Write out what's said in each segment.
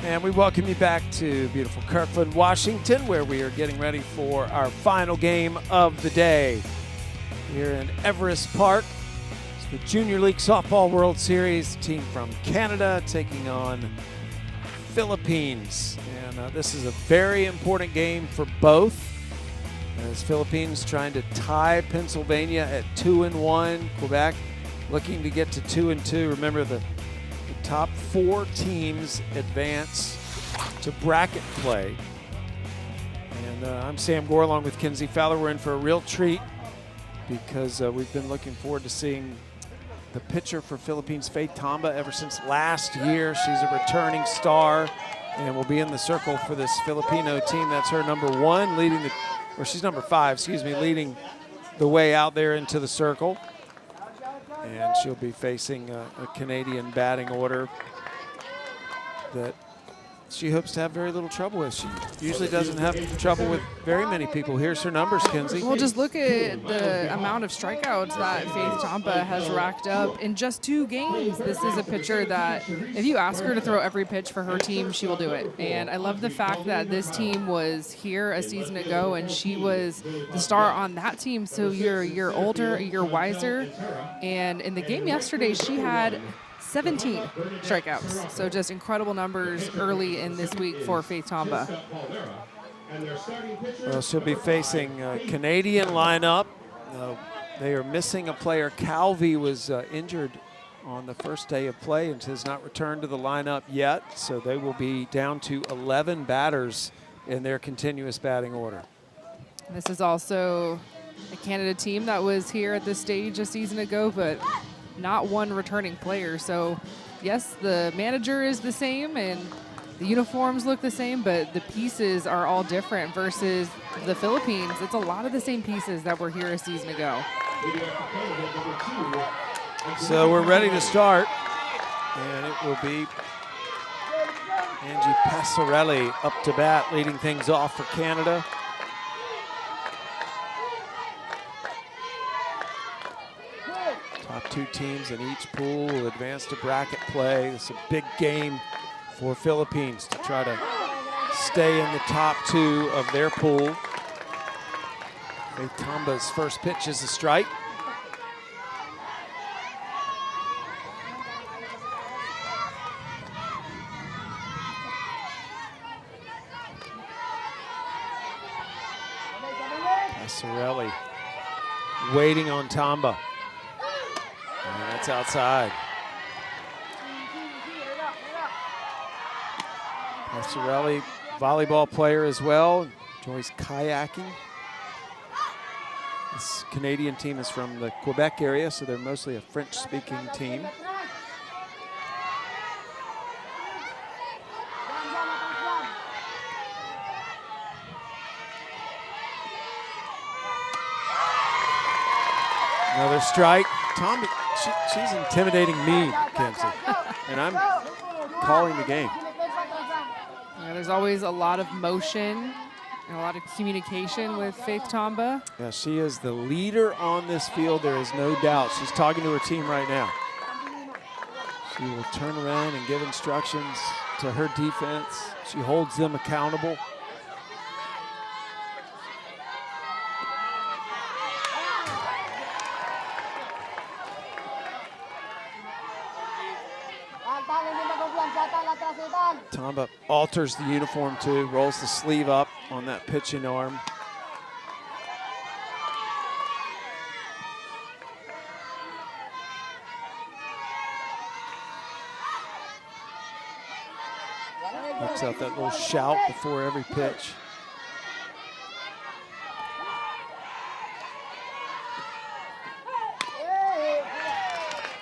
And we welcome you back to beautiful Kirkland, Washington, where we are getting ready for our final game of the day. Here in Everest Park, it's the Junior League Softball World Series. Team from Canada taking on Philippines. And this is a very important game for both, as Philippines trying to tie Pennsylvania at 2-1. Quebec looking to get to 2-2. Remember, the top 4 teams advance to bracket play. And I'm Sam Gore along with Kinsey Fowler. We're in for a real treat because we've been looking forward to seeing the pitcher for Philippines, Faith Tamba, ever since last year. She's a returning star and will be in the circle for this Filipino team. That's her number 1, leading the, or she's number 5, excuse me, leading the way out there into the circle. And she'll be facing a Canadian batting order that she hopes to have very little trouble with. She usually doesn't have trouble with very many people. Here's her numbers, Kinsey. Well, just look at the amount of strikeouts that Faith Tamba has racked up in just 2 games. This is a pitcher that if you ask her to throw every pitch for her team, she will do it. And I love the fact that this team was here a season ago and she was the star on that team. So you're a year older, a year wiser. And in the game yesterday, she had 17 strikeouts. So just incredible numbers early in this week for Faith Tamba. Well, she'll be facing a Canadian lineup. They are missing a player. Calvi was injured on the first day of play and has not returned to the lineup yet. So they will be down to 11 batters in their continuous batting order. This is also a Canada team that was here at this stage a season ago, but not one returning player. So yes, the manager is the same and the uniforms look the same, but the pieces are all different versus the Philippines. It's a lot of the same pieces that were here a season ago. So we're ready to start, and it will be Angie Passarelli up to bat, leading things off for Canada. Top 2 teams in each pool will advance to bracket play. This is a big game for Philippines to try to stay in the top 2 of their pool. Faith Tamba's first pitch is a strike. Passarelli waiting on Tamba. And that's outside. Passarelli, volleyball player as well, enjoys kayaking. This Canadian team is from the Quebec area, so they're mostly a French-speaking team. Another strike. Tamba, she's intimidating me, Kinsey, and I'm calling the game. Yeah, there's always a lot of motion and a lot of communication with Faith Tamba. Yeah, she is the leader on this field. There is no doubt. She's talking to her team right now. She will turn around and give instructions to her defense. She holds them accountable. Tamba alters the uniform too, rolls the sleeve up on that pitching arm. Lets out that little shout before every pitch.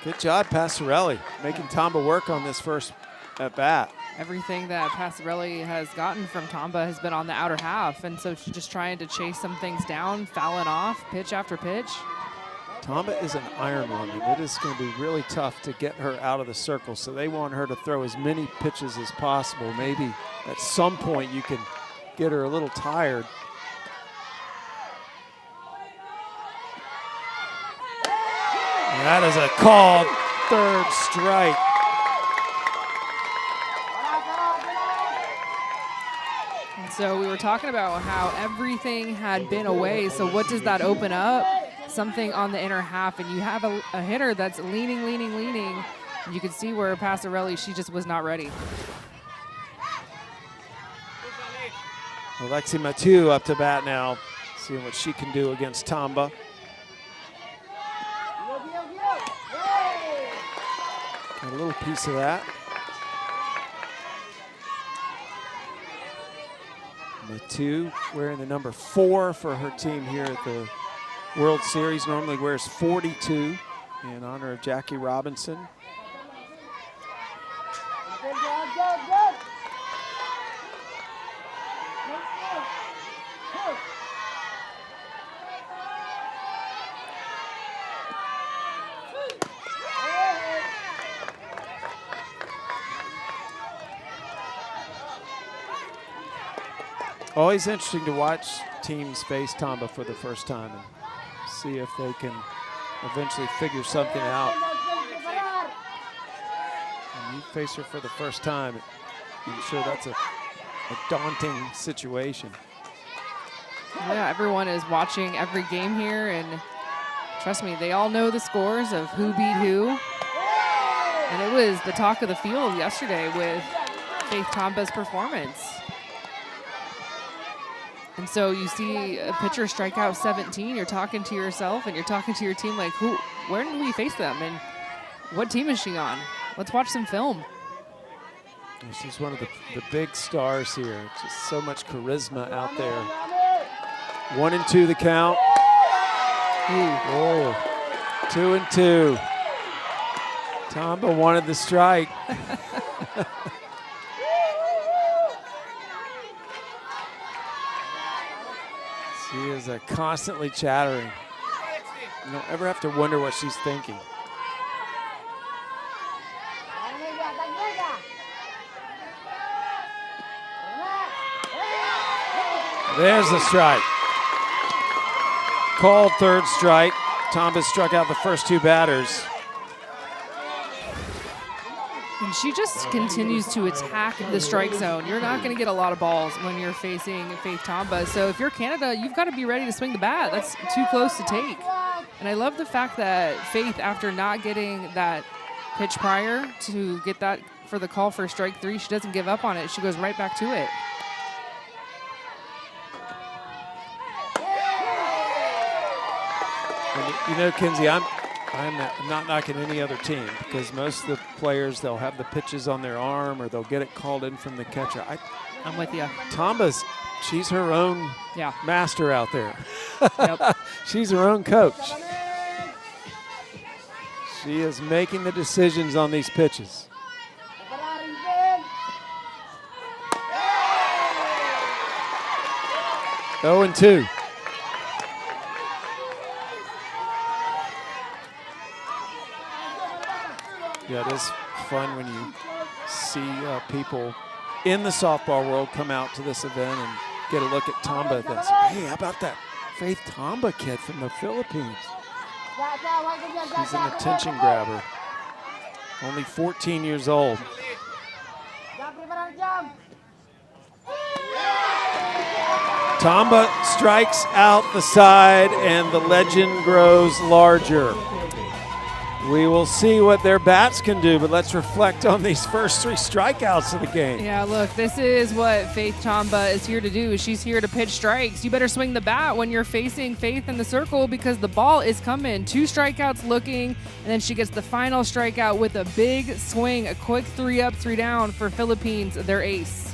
Good job, Passarelli, making Tamba work on this first at bat. Everything that Passarelli has gotten from Tamba has been on the outer half, and so she's just trying to chase some things down, fouling off pitch after pitch. Tamba is an iron woman. It is going to be really tough to get her out of the circle, so they want her to throw as many pitches as possible. Maybe at some point you can get her a little tired. And that is a called 3rd strike. So we were talking about how everything had been away. So what does that open up? Something on the inner half, and you have a hitter that's leaning. You can see where Passarelli, she just was not ready. Alexi Mathieu up to bat now, seeing what she can do against Tamba. Got a little piece of that. Mathieu wearing the number 4 for her team here at the World Series. Normally wears 42 in honor of Jackie Robinson. Always interesting to watch teams face Tamba for the first time and see if they can eventually figure something out. When you face her for the first time, I'm sure that's a daunting situation. Yeah, everyone is watching every game here, and trust me, they all know the scores of who beat who. And it was the talk of the field yesterday with Faith Tamba's performance. And so you see a pitcher strike out 17, you're talking to yourself and you're talking to your team like, where did we face them and what team is she on? Let's watch some film. She's one of the big stars here. Just so much charisma out there. 1-2 the count. Oh, 2-2. Tamba wanted the strike. She is constantly chattering. You don't ever have to wonder what she's thinking. There's the strike. Called third strike. Tamba struck out the first 2 batters. And she just continues to attack the strike zone. You're not going to get a lot of balls when you're facing Faith Tamba. So if you're Canada, you've got to be ready to swing the bat. That's too close to take. And I love the fact that Faith, after not getting that pitch prior to get that for the call for strike 3, she doesn't give up on it. She goes right back to it. And you know, Kinsey, I'm not knocking any other team because most of the players, they'll have the pitches on their arm or they'll get it called in from the catcher. I'm with you. Tamba's, she's her own master out there. Yep. She's her own coach. She is making the decisions on these pitches. Oh, and 2. Yeah, it is fun when you see people in the softball world come out to this event and get a look at Tamba. That's, hey, how about that Faith Tamba kid from the Philippines? She's an attention grabber. Only 14 years old. Tamba strikes out the side and the legend grows larger. We will see what their bats can do, but let's reflect on these first 3 strikeouts of the game. Yeah, look, this is what Faith Tamba is here to do. She's here to pitch strikes. You better swing the bat when you're facing Faith in the circle because the ball is coming. 2 strikeouts looking, and then she gets the final strikeout with a big swing, a quick 3 up, 3 down for Philippines, their ace.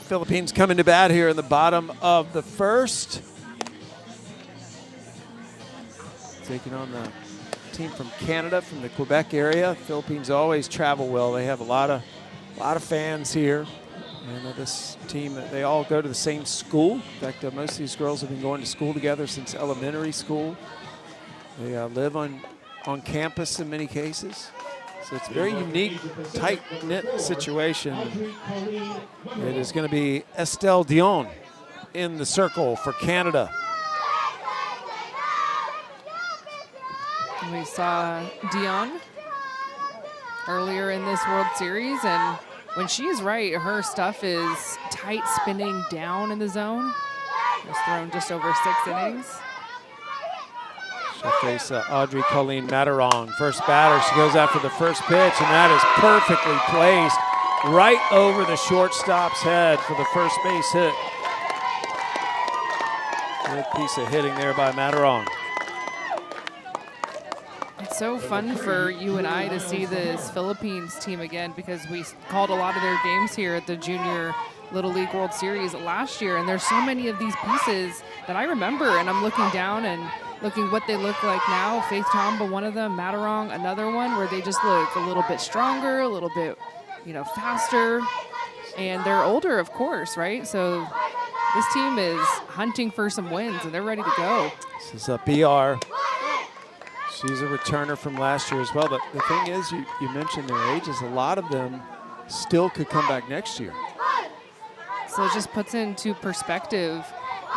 Philippines coming to bat here in the bottom of the first. Taking on the team from Canada, from the Quebec area. Philippines always travel well. They have a lot of fans here. And this team, they all go to the same school. In fact, most of these girls have been going to school together since elementary school. They live on campus in many cases. So it's a very unique, tight-knit situation. It is going to be Estelle Dion in the circle for Canada. We saw Dion earlier in this World Series, and when she is right, her stuff is tight spinning down in the zone. It's thrown just over 6 innings. She'll face Audrey Colleen Matarong. First batter, she goes after the first pitch, and that is perfectly placed right over the shortstop's head for the first base hit. Good piece of hitting there by Matarong. It's so fun for you and I to see this Philippines team again, because we called a lot of their games here at the Junior Little League World Series last year, and there's so many of these pieces that I remember, and I'm looking down and looking what they look like now. Faith Tomba, one of them, Matarong, another one, where they just look a little bit stronger, a little bit, faster, and they're older, of course, right? So this team is hunting for some wins, and they're ready to go. This is a BR. She's a returner from last year as well. But the thing is, you mentioned their ages. A lot of them still could come back next year. So it just puts into perspective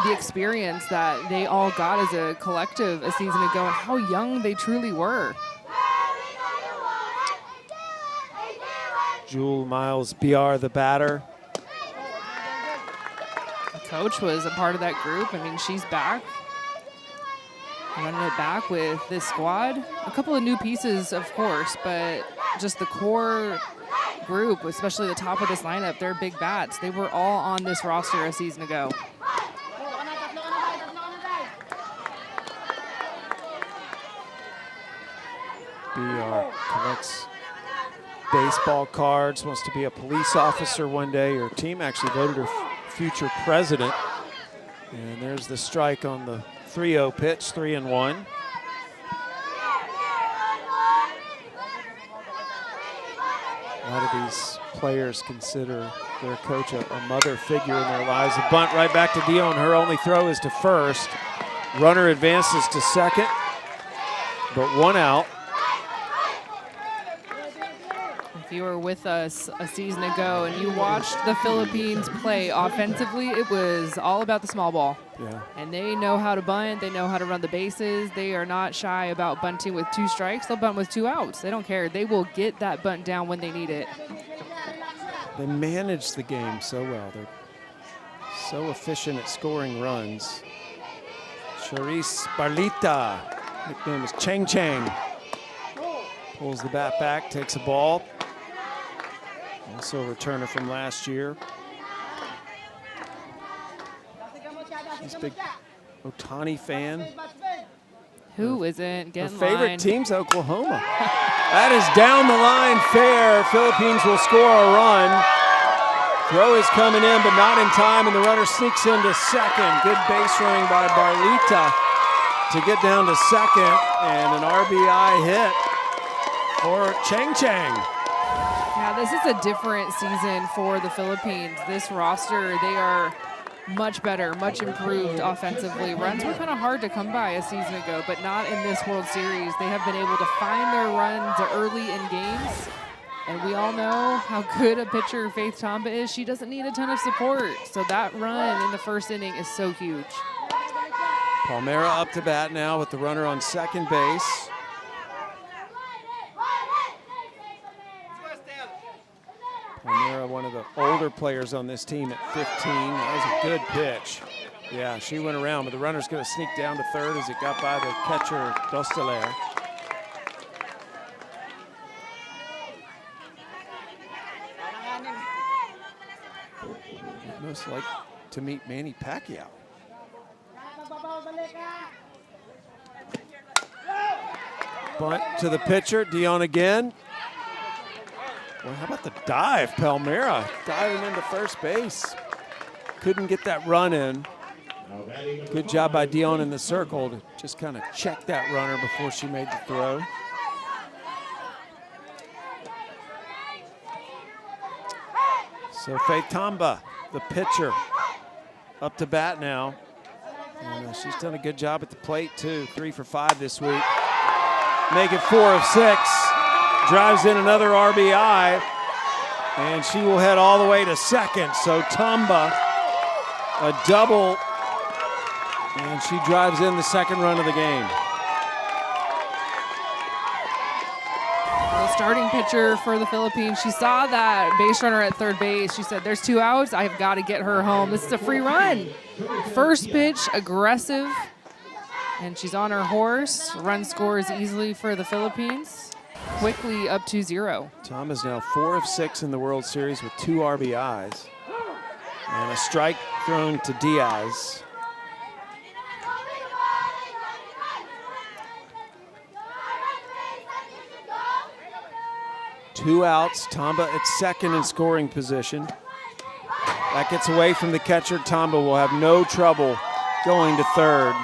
the experience that they all got as a collective a season ago and how young they truly were. Jewel Miles BR, the batter. The coach was a part of that group. I mean, she's back. Running it back with this squad. A couple of new pieces, of course, but just the core group, especially the top of this lineup, they're big bats. They were all on this roster a season ago. BR collects baseball cards, wants to be a police officer one day. Her team actually voted her future president. And there's the strike on the 3-0 pitch, 3-1. A lot of these players consider their coach a mother figure in their lives. A bunt right back to Dion. Her only throw is to first. Runner advances to second, but 1 out. If you were with us a season ago and you watched the Philippines play offensively, it was all about the small ball. Yeah. And they know how to bunt. They know how to run the bases. They are not shy about bunting with 2 strikes. They'll bunt with 2 outs. They don't care. They will get that bunt down when they need it. They manage the game so well. They're so efficient at scoring runs. Charisse Barlita, nickname is Chang Chang. Pulls the bat back, takes a ball. Also a returner from last year. She's a big Otani fan. Who isn't getting Her favorite lined? team's Oklahoma. That is down the line fair. Philippines will score a run. Throw is coming in, but not in time, and the runner sneaks into second. Good base running by Barlita to get down to second, and an RBI hit for Chang Chang. Yeah, this is a different season for the Philippines. This roster, they are much better, much improved offensively. Runs were kind of hard to come by a season ago, but not in this World Series. They have been able to find their runs early in games, and we all know how good a pitcher Faith Tomba is. She doesn't need a ton of support, so that run in the first inning is so huge. Palmera up to bat now with the runner on second base. Palmera, one of the older players on this team at 15. That was a good pitch. Yeah, she went around, but the runner's going to sneak down to third as it got by the catcher, Dosteler. I'd most like to meet Manny Pacquiao. Bunt to the pitcher, Dion again. Well, how about the dive? Palmera diving into first base. Couldn't get that run in. Good job by Dion in the circle to just kind of check that runner before she made the throw. So Faith Tamba, the pitcher, up to bat now. And she's done a good job at the plate too. 3 for 5 this week. Make it 4 of 6. Drives in another RBI. And she will head all the way to second. So Tamba, a double. And she drives in the second run of the game. The starting pitcher for the Philippines, she saw that base runner at third base. She said, there's 2 outs. I've got to get her home. This is a free run. First pitch, aggressive. And she's on her horse. Run scores easily for the Philippines. Quickly up 2-0. Tom is now 4 of 6 in the World Series with 2 RBIs. And a strike thrown to Diaz. Two outs, Tamba at second in scoring position. That gets away from the catcher. Tamba will have no trouble going to third.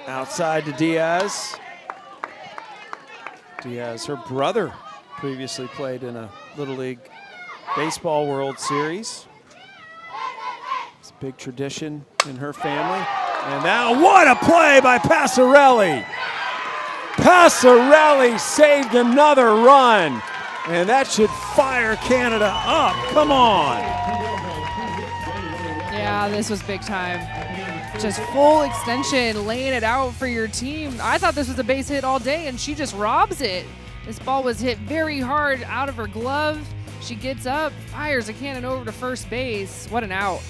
Outside to Diaz. Diaz, her brother previously played in a Little League Baseball World Series. It's a big tradition in her family. And now what a play by Passarelli. Passarelli saved another run. And that should fire Canada up. Come on. Yeah, this was big time. Just full extension, laying it out for your team. I thought this was a base hit all day, and she just robs it. This ball was hit very hard out of her glove. She gets up, fires a cannon over to first base. What an out.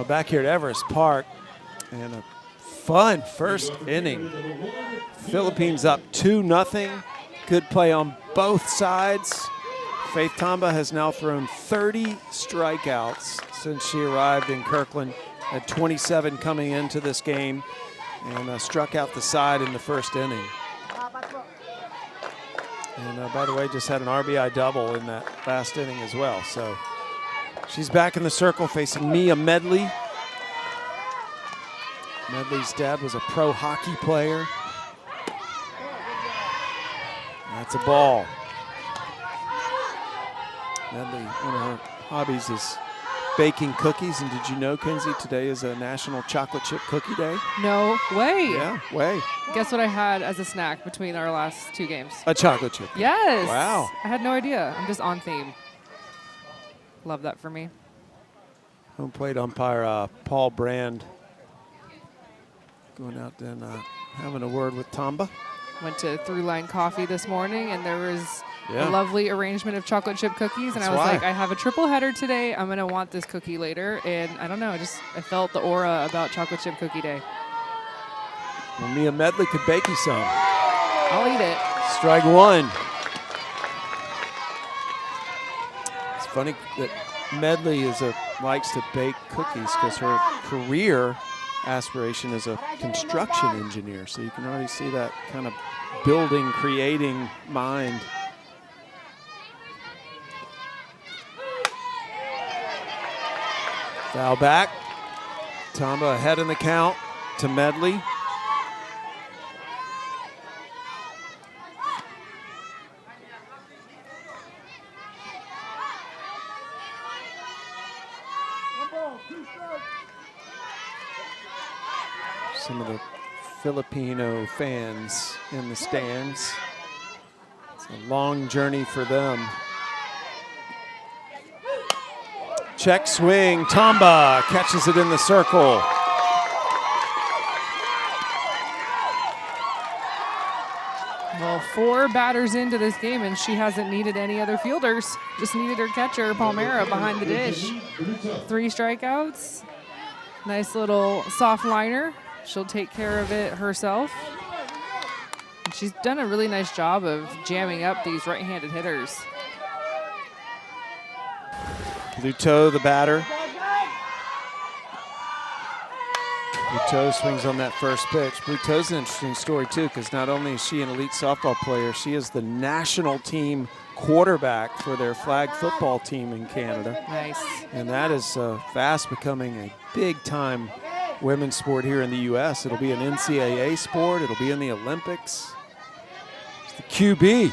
Back here at Everest Park, and a fun first inning. Philippines up 2-0. Good play on both sides. Faith Tamba has now thrown 30 strikeouts since she arrived in Kirkland, at 27 coming into this game, and struck out the side in the first inning. And by the way, just had an RBI double in that last inning as well. So she's back in the circle facing Mia Medley. Medley's dad was a pro hockey player. That's a ball. Medley, one of her hobbies is baking cookies. And did you know, Kenzie, today is a National Chocolate Chip Cookie Day? No way. Yeah, way. Guess what I had as a snack between our last 2 games? A chocolate chip. Yes. Wow. I had no idea. I'm just on theme. Love that for me. Home plate umpire Paul Brand going out and having a word with Tamba. Went to Through Line Coffee this morning, and there was a lovely arrangement of chocolate chip cookies. And I was like, I have a triple header today. I'm going to want this cookie later. And I don't know, I felt the aura about chocolate chip cookie day. Well, Mia Medley could bake you some. I'll eat it. Strike one. It's funny that Medley likes to bake cookies because her career aspiration is a construction engineer. So you can already see that kind of building, creating mind. Foul back. Tamba ahead in the count to Medley. Some of the Filipino fans in the stands. It's a long journey for them. Check swing, Tamba catches it in the circle. Well, 4 batters into this game, and she hasn't needed any other fielders. Just needed her catcher, Palmera, behind the dish. 3 strikeouts. Nice little soft liner. She'll take care of it herself. And she's done a really nice job of jamming up these right-handed hitters. Bluteau, the batter. Bluteau swings on that first pitch. Bluteau's an interesting story, too, because not only is she an elite softball player, she is the national team quarterback for their flag football team in Canada. Nice. And that is fast becoming a big-time women's sport here in the U.S. It'll be an NCAA sport. It'll be in the Olympics. It's the QB.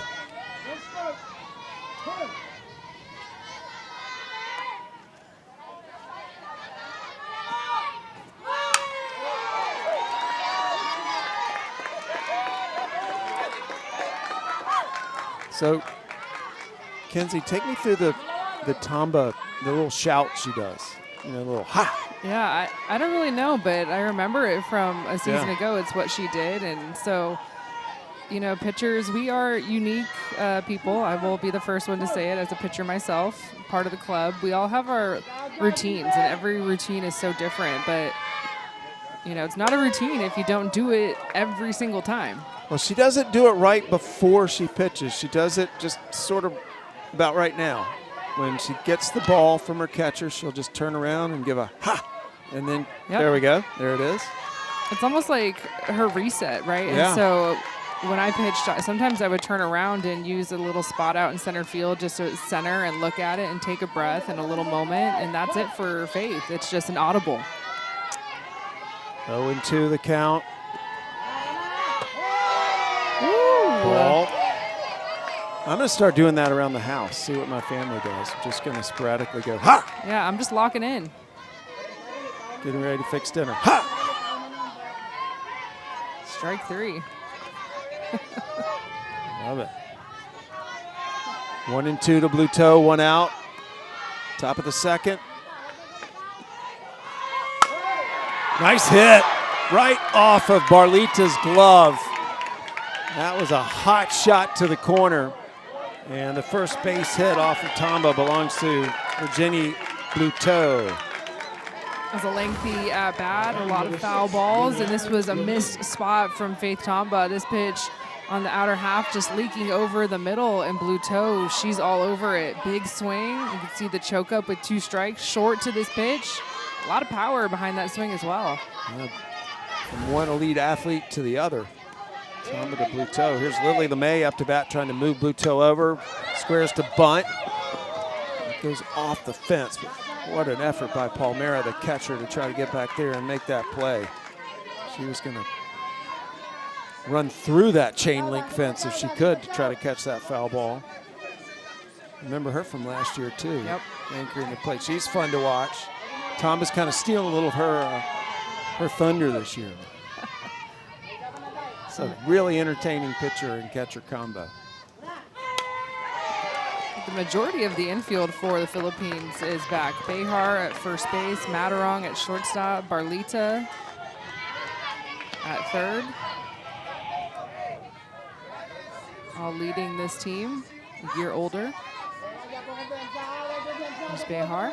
So, Kenzie, take me through the Tamba, the little shout she does. You know, the little ha. Yeah, I don't really know, but I remember it from a season ago. It's what she did. And so, you know, pitchers, we are unique people. I will be the first one to say it as a pitcher myself, part of the club. We all have our routines, and every routine is so different. But, you know, it's not a routine if you don't do it every single time. Well, she doesn't do it right before she pitches. She does it just sort of about right now. When she gets the ball from her catcher, she'll just turn around and give a ha. And then there we go. There it is. It's almost like her reset, right? Yeah. And so when I pitched, sometimes I would turn around and use a little spot out in center field just to center and look at it and take a breath and a little moment. And that's it for Faith. It's just an audible. 0-2 the count. Ball. I'm going to start doing that around the house, see what my family does. I'm just going to sporadically go, ha! Yeah, I'm just locking in. Getting ready to fix dinner. Ha! Strike 3. Love it. 1-2 to Bluteau, 1 out. Top of the second. Nice hit. Right off of Barlita's glove. That was a hot shot to the corner. And the first base hit off of Tamba belongs to Virginie Bluteau. It was a lengthy at-bat, a lot of foul balls, and this was a missed spot from Faith Tamba. This pitch on the outer half just leaking over the middle, and Bluteau, she's all over it. Big swing. You can see the choke up with 2 strikes. Short to this pitch. A lot of power behind that swing as well. From one elite athlete to the other. Tamba to Bluteau. Here's Lily LeMay up to bat trying to move Bluteau over. Squares to bunt. It goes off the fence. But what an effort by Palmera, the catcher, to try to get back there and make that play. She was going to run through that chain link fence if she could to try to catch that foul ball. Remember her from last year too. Yep. Anchoring the plate. She's fun to watch. Tamba's kind of stealing a little of her thunder this year. It's a really entertaining pitcher and catcher combo. the majority of the infield for the Philippines is back. Behar at first base, Matarong at shortstop, Barlita at third. All leading this team, a year older. There's Behar.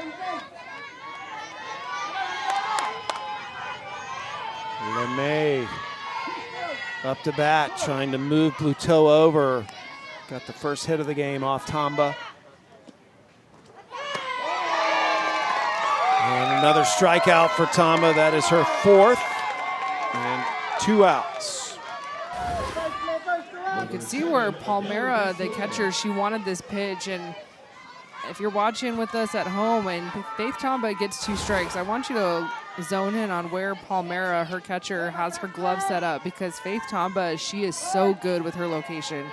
LeMay up to bat, trying to move Bluteau over. Got the first hit of the game off Tamba. And another strikeout for Tamba. That is her fourth. And 2 outs. You can see where Palmera, the catcher, she wanted this pitch. And if you're watching with us at home and Faith Tamba gets 2 strikes, I want you to zone in on where Palmera, her catcher, has her glove set up, because Faith Tamba, she is so good with her location.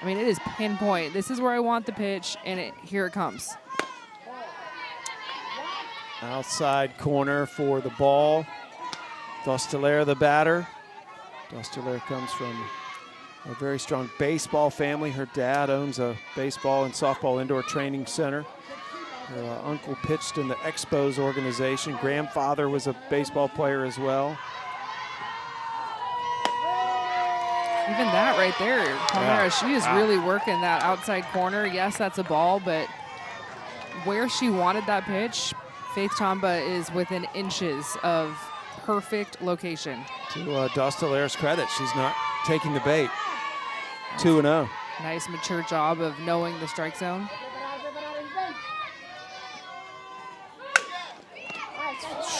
I mean, it is pinpoint. This is where I want the pitch, and here it comes. Outside corner for the ball. Dostelaire, the batter. Dostelaire comes from a very strong baseball family. Her dad owns a baseball and softball indoor training center. Her uncle pitched in the Expos organization. Grandfather was a baseball player as well. Even that right there, Palmera, she is really working that outside corner. Yes, that's a ball, but where she wanted that pitch, Faith Tamba is within inches of perfect location. To Dostelaire's credit, she's not taking the bait. 2-0. Nice mature job of knowing the strike zone.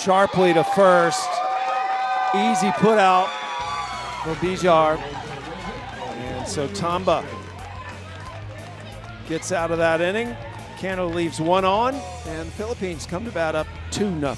Sharply to first. Easy put out for Bijar. And so Tamba gets out of that inning. Cano leaves 1 on, and the Philippines come to bat up 2-0.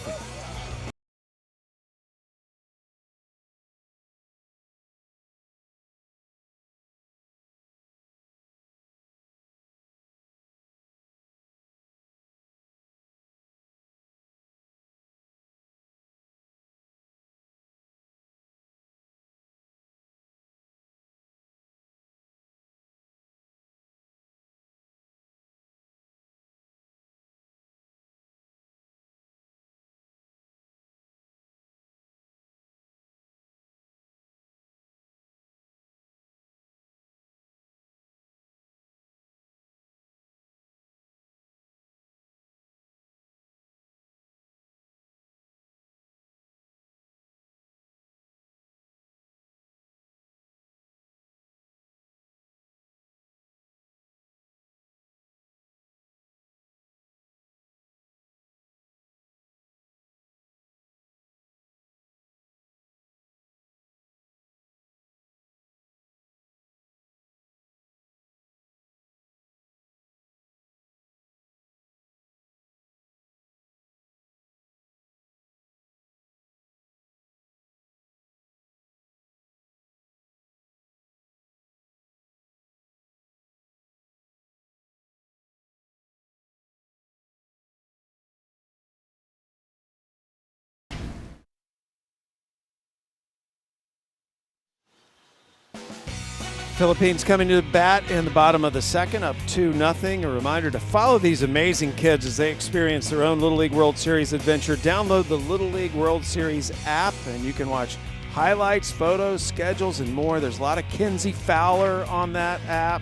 Philippines coming to the bat in the bottom of the second, up 2-0. A reminder to follow these amazing kids as they experience their own Little League World Series adventure. Download the Little League World Series app, and you can watch highlights, photos, schedules, and more. There's a lot of Kinsey Fowler on that app.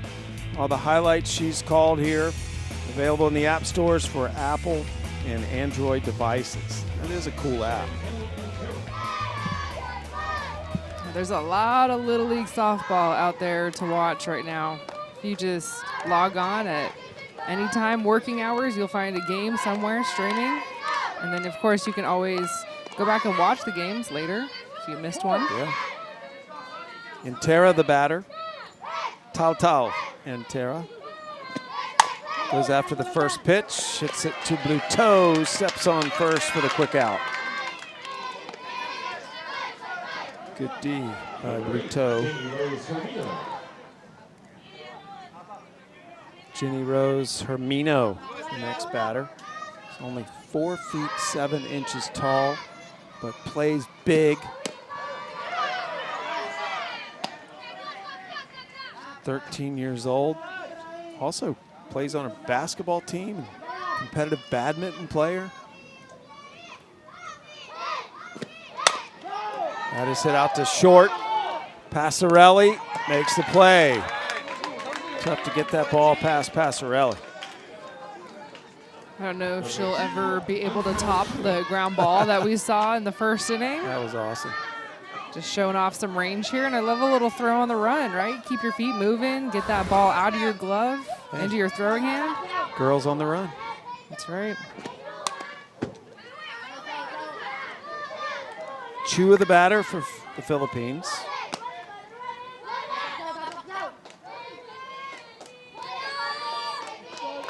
All the highlights she's called here. Available in the app stores for Apple and Android devices. It is a cool app. There's a lot of Little League softball out there to watch right now. If you just log on at any time, working hours, you'll find a game somewhere streaming. And then, of course, you can always go back and watch the games later if you missed one. Yeah. Intera, the batter. Tao Intera. Goes after the first pitch, hits it to Bluteau, steps on first for the quick out. Good D by Bluteau. Jenny Rose Hermino, the next batter. She's only 4 feet 7 inches tall, but plays big. 13 years old. Also plays on a basketball team, competitive badminton player. That is hit out to short. Passarelli makes the play. Tough to get that ball past Passarelli. I don't know if she'll ever be able to top the ground ball that we saw in the first inning. That was awesome. Just showing off some range here, and I love a little throw on the run, right? Keep your feet moving, get that ball out of your glove, into your throwing hand. Girls on the run. That's right. Chua the batter for the Philippines.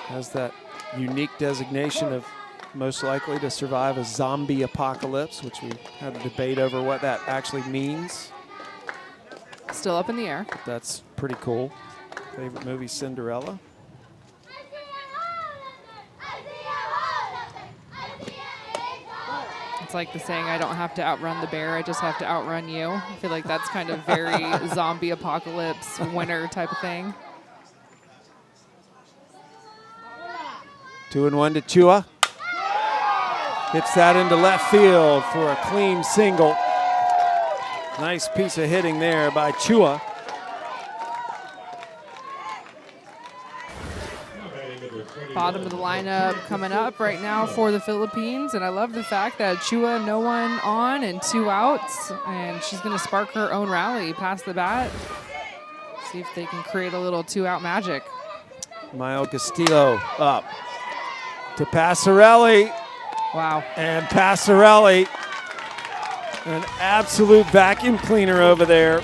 Has that unique designation of most likely to survive a zombie apocalypse, which we had a debate over what that actually means. Still up in the air. That's pretty cool. Favorite movie, Cinderella. It's like the saying, I don't have to outrun the bear, I just have to outrun you. I feel like that's kind of very zombie apocalypse winter type of thing. 2-1 to Chua. Hits that into left field for a clean single. Nice piece of hitting there by Chua. Bottom of the lineup coming up right now for the Philippines, and I love the fact that Chua, no one on and 2 outs, and she's going to spark her own rally past the bat. See if they can create a little 2-out magic. Mayo Castillo up to Passarelli. Wow. And Passarelli, an absolute vacuum cleaner over there.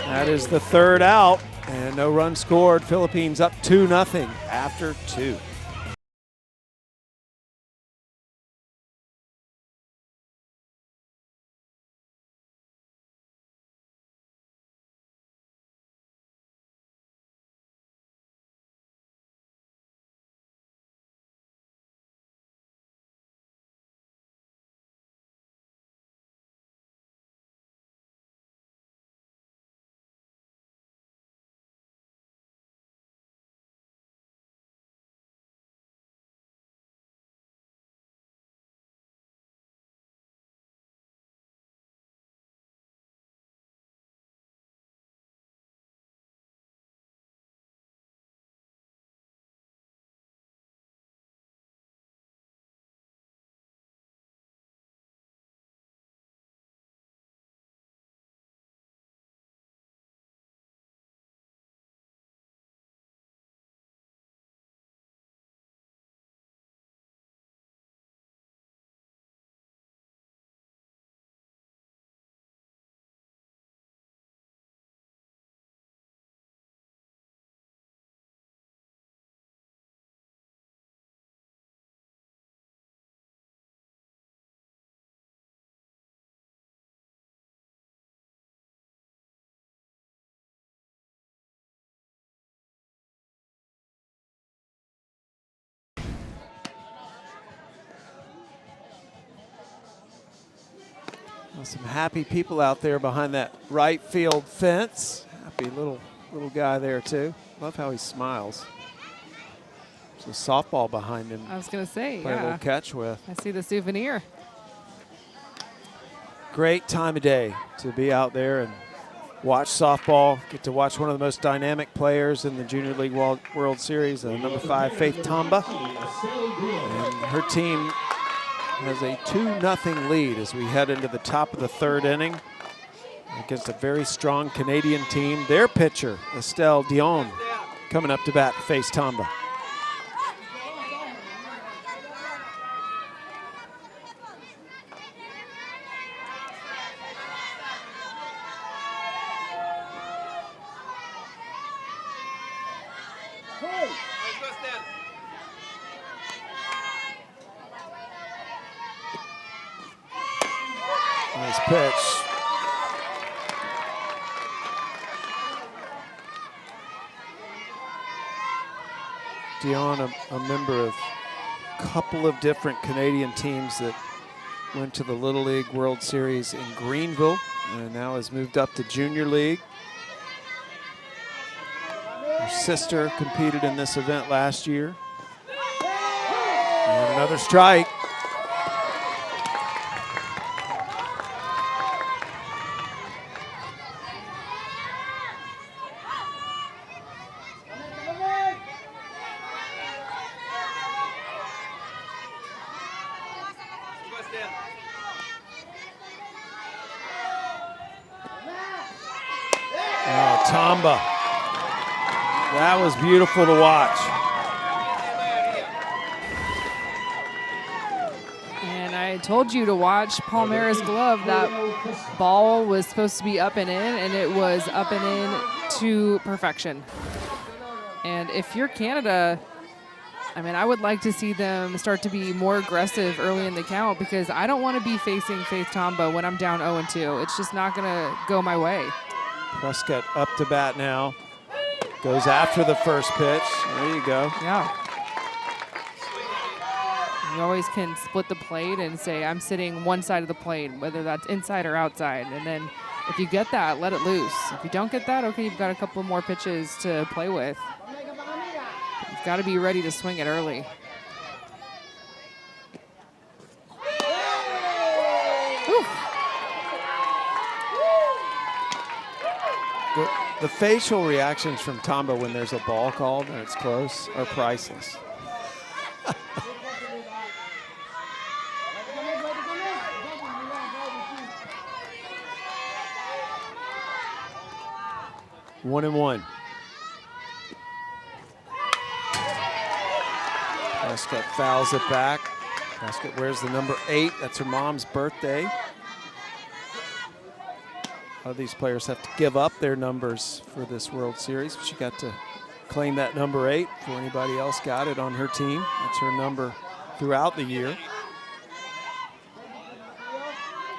That is the 3rd out, and no run scored. Philippines up 2-0 after 2. Well, some happy people out there behind that right field fence. Happy little guy there too. Love how he smiles. There's a softball behind him. I was going to say, play a little catch with. I see the souvenir. Great time of day to be out there and watch softball. Get to watch one of the most dynamic players in the Junior League World Series, number 5, Faith Tamba. And her team has a 2-0 lead as we head into the top of the 3rd inning against a very strong Canadian team. Their pitcher, Estelle Dion, coming up to bat to face Tamba. Nice pitch. Dion, a member of a couple of different Canadian teams that went to the Little League World Series in Greenville and now has moved up to Junior League. sister competed in this event last year. And another strike. Oh, Tamba. That was beautiful to watch. And I told you to watch Palmera's glove. That ball was supposed to be up and in, and it was up and in to perfection. And if you're Canada, I mean, I would like to see them start to be more aggressive early in the count, because I don't want to be facing Faith Tamba when I'm down 0-2. It's just not going to go my way. Prescott up to bat now. Goes after the first pitch. There you go. Yeah. You always can split the plate and say, I'm sitting one side of the plate, whether that's inside or outside. And then if you get that, let it loose. If you don't get that, okay, you've got a couple more pitches to play with. You've got to be ready to swing it early. The facial reactions from Tamba when there's a ball called and it's close are priceless. One and one. Prescott fouls it back. Prescott wears the number 8. That's her mom's birthday. A lot of these players have to give up their numbers for this World Series. She got to claim that number 8 before anybody else got it on her team. That's her number throughout the year.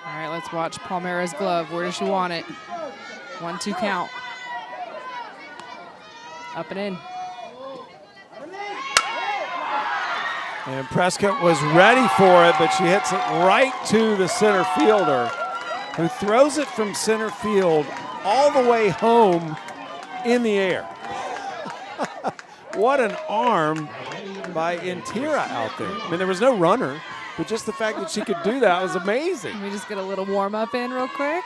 All right, let's watch Palmera's glove. Where does she want it? 1-2 count. Up and in. And Prescott was ready for it, but she hits it right to the center fielder, who throws it from center field all the way home in the air. What an arm by Intira out there. I mean, there was no runner, but just the fact that she could do that was amazing. Can we just get a little warm up in real quick?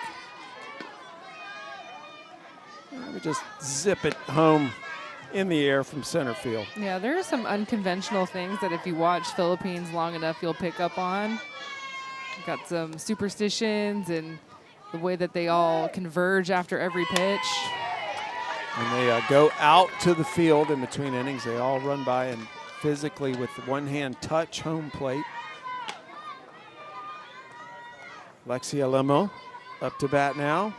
Let me just zip it home in the air from center field. Yeah, there are some unconventional things that if you watch Philippines long enough, you'll pick up on. Got some superstitions and the way that they all converge after every pitch. And they go out to the field in between innings. They all run by and physically with one hand touch home plate. Lexia Lemo up to bat now.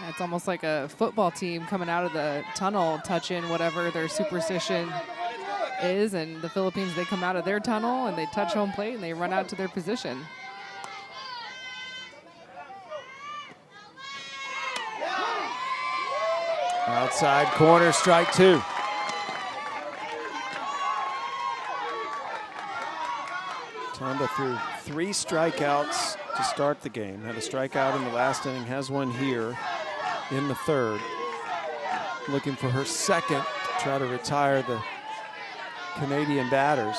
It's almost like a football team coming out of the tunnel, touching whatever their superstition is. And the Philippines, they come out of their tunnel and they touch home plate and they run out to their position. Outside corner, strike 2. Tamba threw 3 strikeouts to start the game. Had a strikeout in the last inning, has one here in the third. Looking for her second to try to retire the Canadian batters.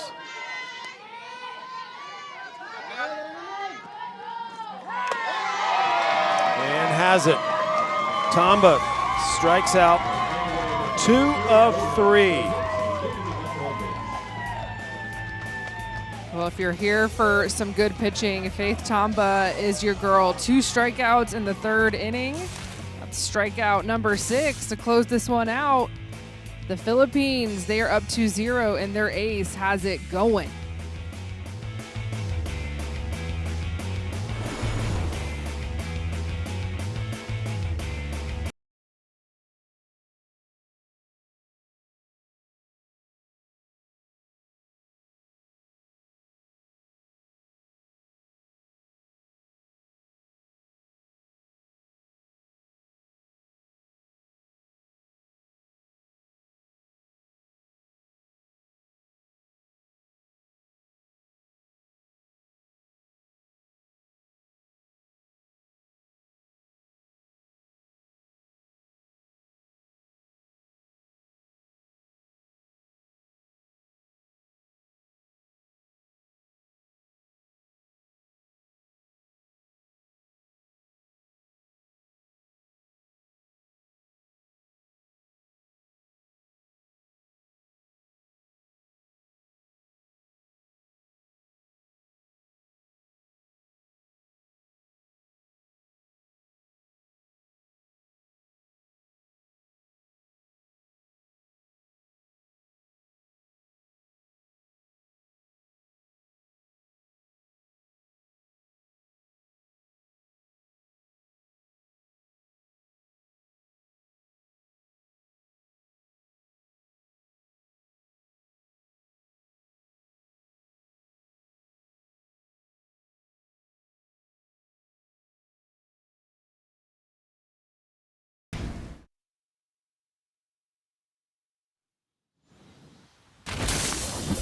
And has it. Tamba strikes out 2 of 3. Well, if you're here for some good pitching, Faith Tamba is your girl. 2 strikeouts in the third inning. That's strikeout number 6 to close this one out. The Philippines, they are up 2-0, and their ace has it going.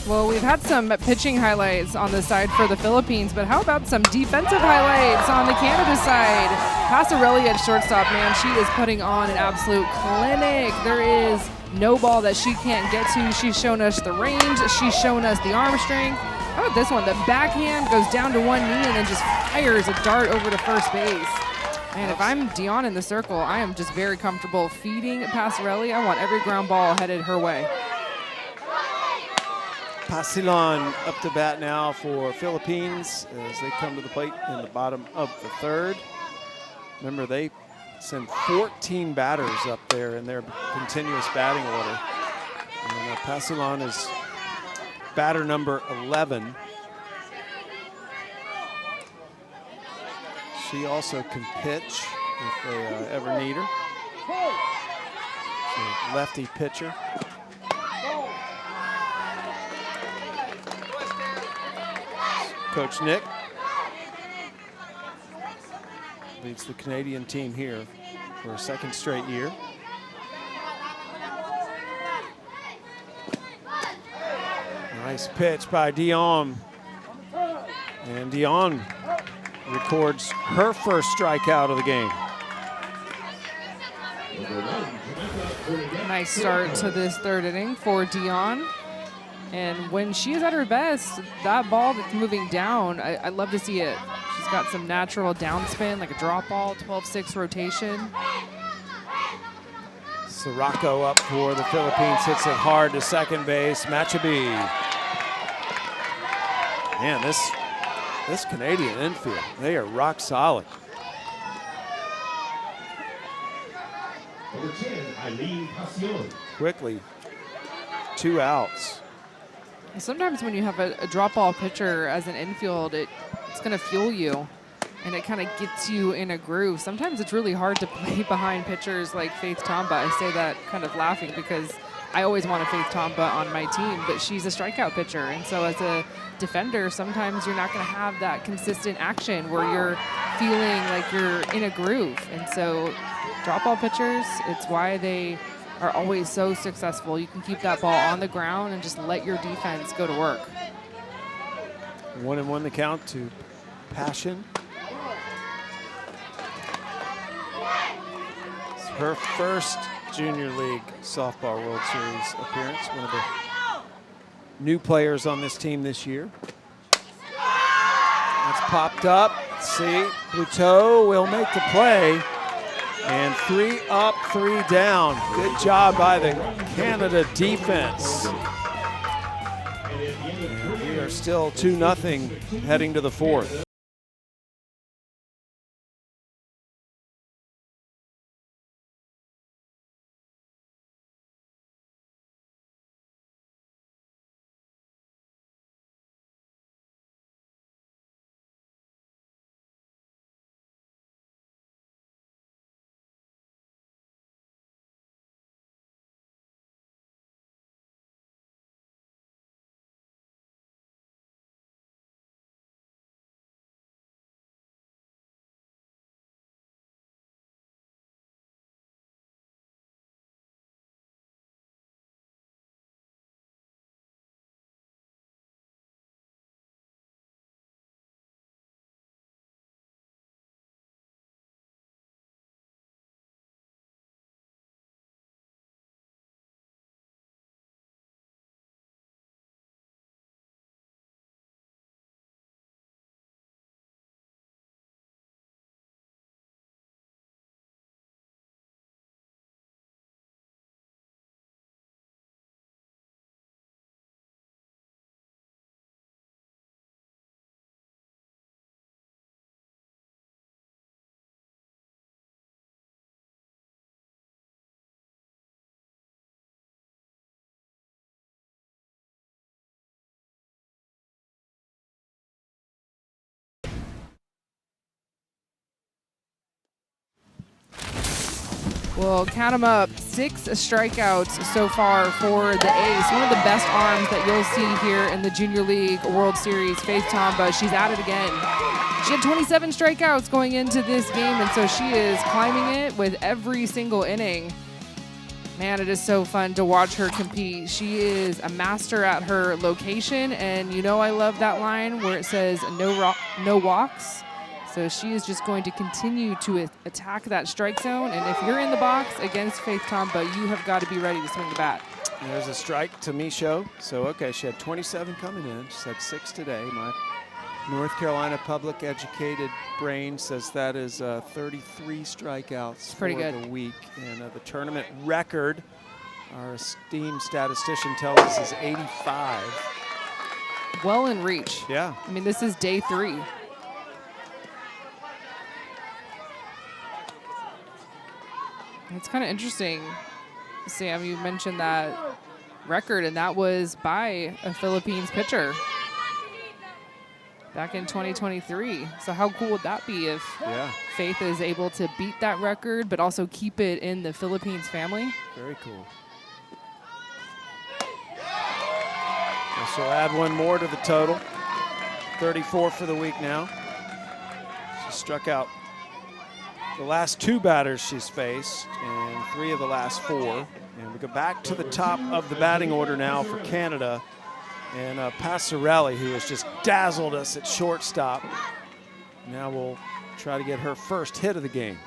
Well, we've had some pitching highlights on the side for the Philippines, but how about some defensive highlights on the Canada side? Passarelli at shortstop, man, she is putting on an absolute clinic. There is no ball that she can't get to. She's shown us the range. She's shown us the arm strength. How about this one? The backhand goes down to one knee and then just fires a dart over to first base. And if I'm Dion in the circle, I am just very comfortable feeding Passarelli. I want every ground ball headed her way. Pasilan up to bat now for Philippines as they come to the plate in the bottom of the third. Remember, they send 14 batters up there in their continuous batting order. And Pasilan is batter number 11. She also can pitch if they ever need her. So lefty pitcher. Coach Nick leads the Canadian team here for a second straight year. Nice pitch by Dion. And Dion records her first strikeout of the game. Nice start to this third inning for Dion. And when she is at her best, that ball that's moving down, I love to see it. She's got some natural downspin, like a drop ball, 12-6 rotation. Sirocco up for the Philippines, hits it hard to second base. Machabi. Man, this Canadian infield, they are rock solid. Quickly, 2 outs. Sometimes when you have a drop ball pitcher as an infield, it's going to fuel you and it kind of gets you in a groove. Sometimes it's really hard to play behind pitchers like Faith Tamba. I say that kind of laughing because I always wanted Faith Tamba on my team, but she's a strikeout pitcher. And so as a defender, sometimes you're not going to have that consistent action where you're feeling like you're in a groove. And so drop ball pitchers, it's why they are always so successful. You can keep that ball on the ground and just let your defense go to work. 1-1 the count to Passion. It's her first Junior League Softball World Series appearance. One of the new players on this team this year. That's popped up. Let's see, Bluteau will make the play. And 3 up, 3 down. Good job by the Canada defense. And we are still 2-0 heading to the fourth. Well, count them up, 6 strikeouts so far for the ace. One of the best arms that you'll see here in the Junior League World Series, Faith Tamba. She's at it again. She had 27 strikeouts going into this game, and so she is climbing it with every single inning. Man, it is so fun to watch her compete. She is a master at her location, and you know I love that line where it says no walks. So she is just going to continue to attack that strike zone, and if you're in the box against Faith Tomba, you have got to be ready to swing the bat. There's a strike to Michaud. So, okay, she had 27 coming in. She's had 6 today. My North Carolina public educated brain says that is 33 strikeouts for the week. And the tournament record, our esteemed statistician tells us, is 85. Well in reach. Yeah. I mean, this is day 3. It's kind of interesting, Sam, you mentioned that record, and that was by a Philippines pitcher back in 2023. So how cool would that be if Faith is able to beat that record, but also keep it in the Philippines family? Very cool. She'll add one more to the total. 34 for the week now. She struck out the last 2 batters she's faced and 3 of the last 4. And we go back to the top of the batting order now for Canada. And Passarelli, who has just dazzled us at shortstop. Now we'll try to get her first hit of the game.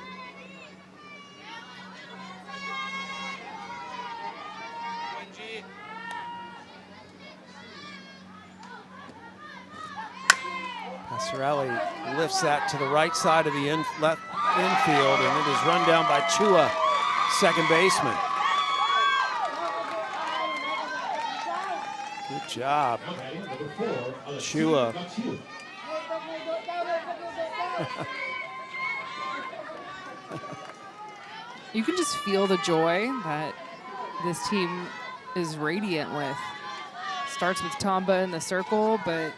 Passarelli lifts that to the right side of the left infield, and it is run down by Chua, second baseman. Good job, Chua. You can just feel the joy that this team is radiant with. Starts with Tomba in the circle, but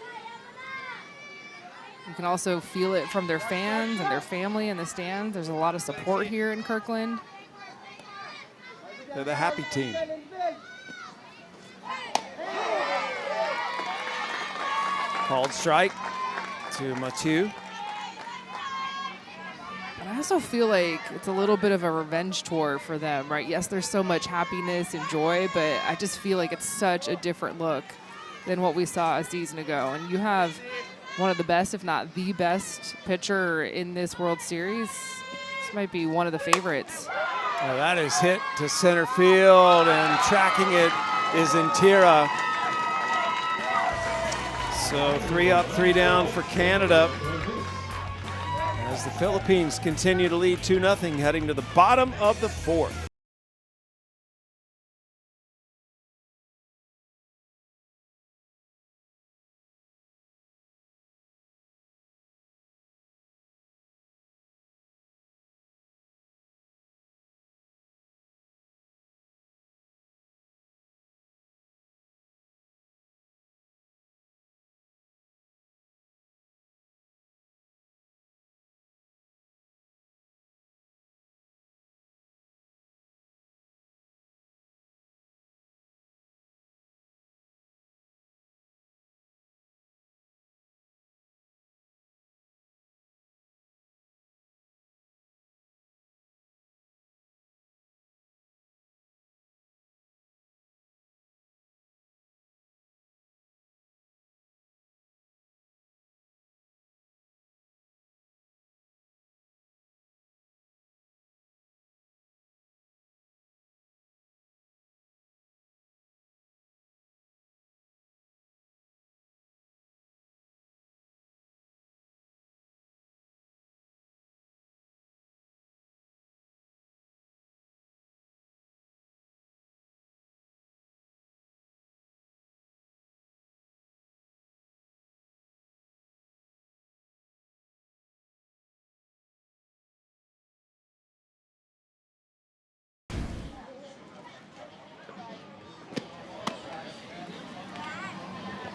you can also feel it from their fans and their family in the stands. There's a lot of support here in Kirkland. They're the happy team. Called strike to Mathieu. And I also feel like it's a little bit of a revenge tour for them, right? Yes, there's so much happiness and joy, but I just feel like it's such a different look than what we saw a season ago. And you have one of the best, if not the best, pitcher in this World Series. This might be one of the favorites. Oh, that is hit to center field, and tracking it is Intira. So 3 up, 3 down for Canada, as the Philippines continue to lead 2-0 heading to the bottom of the 4th.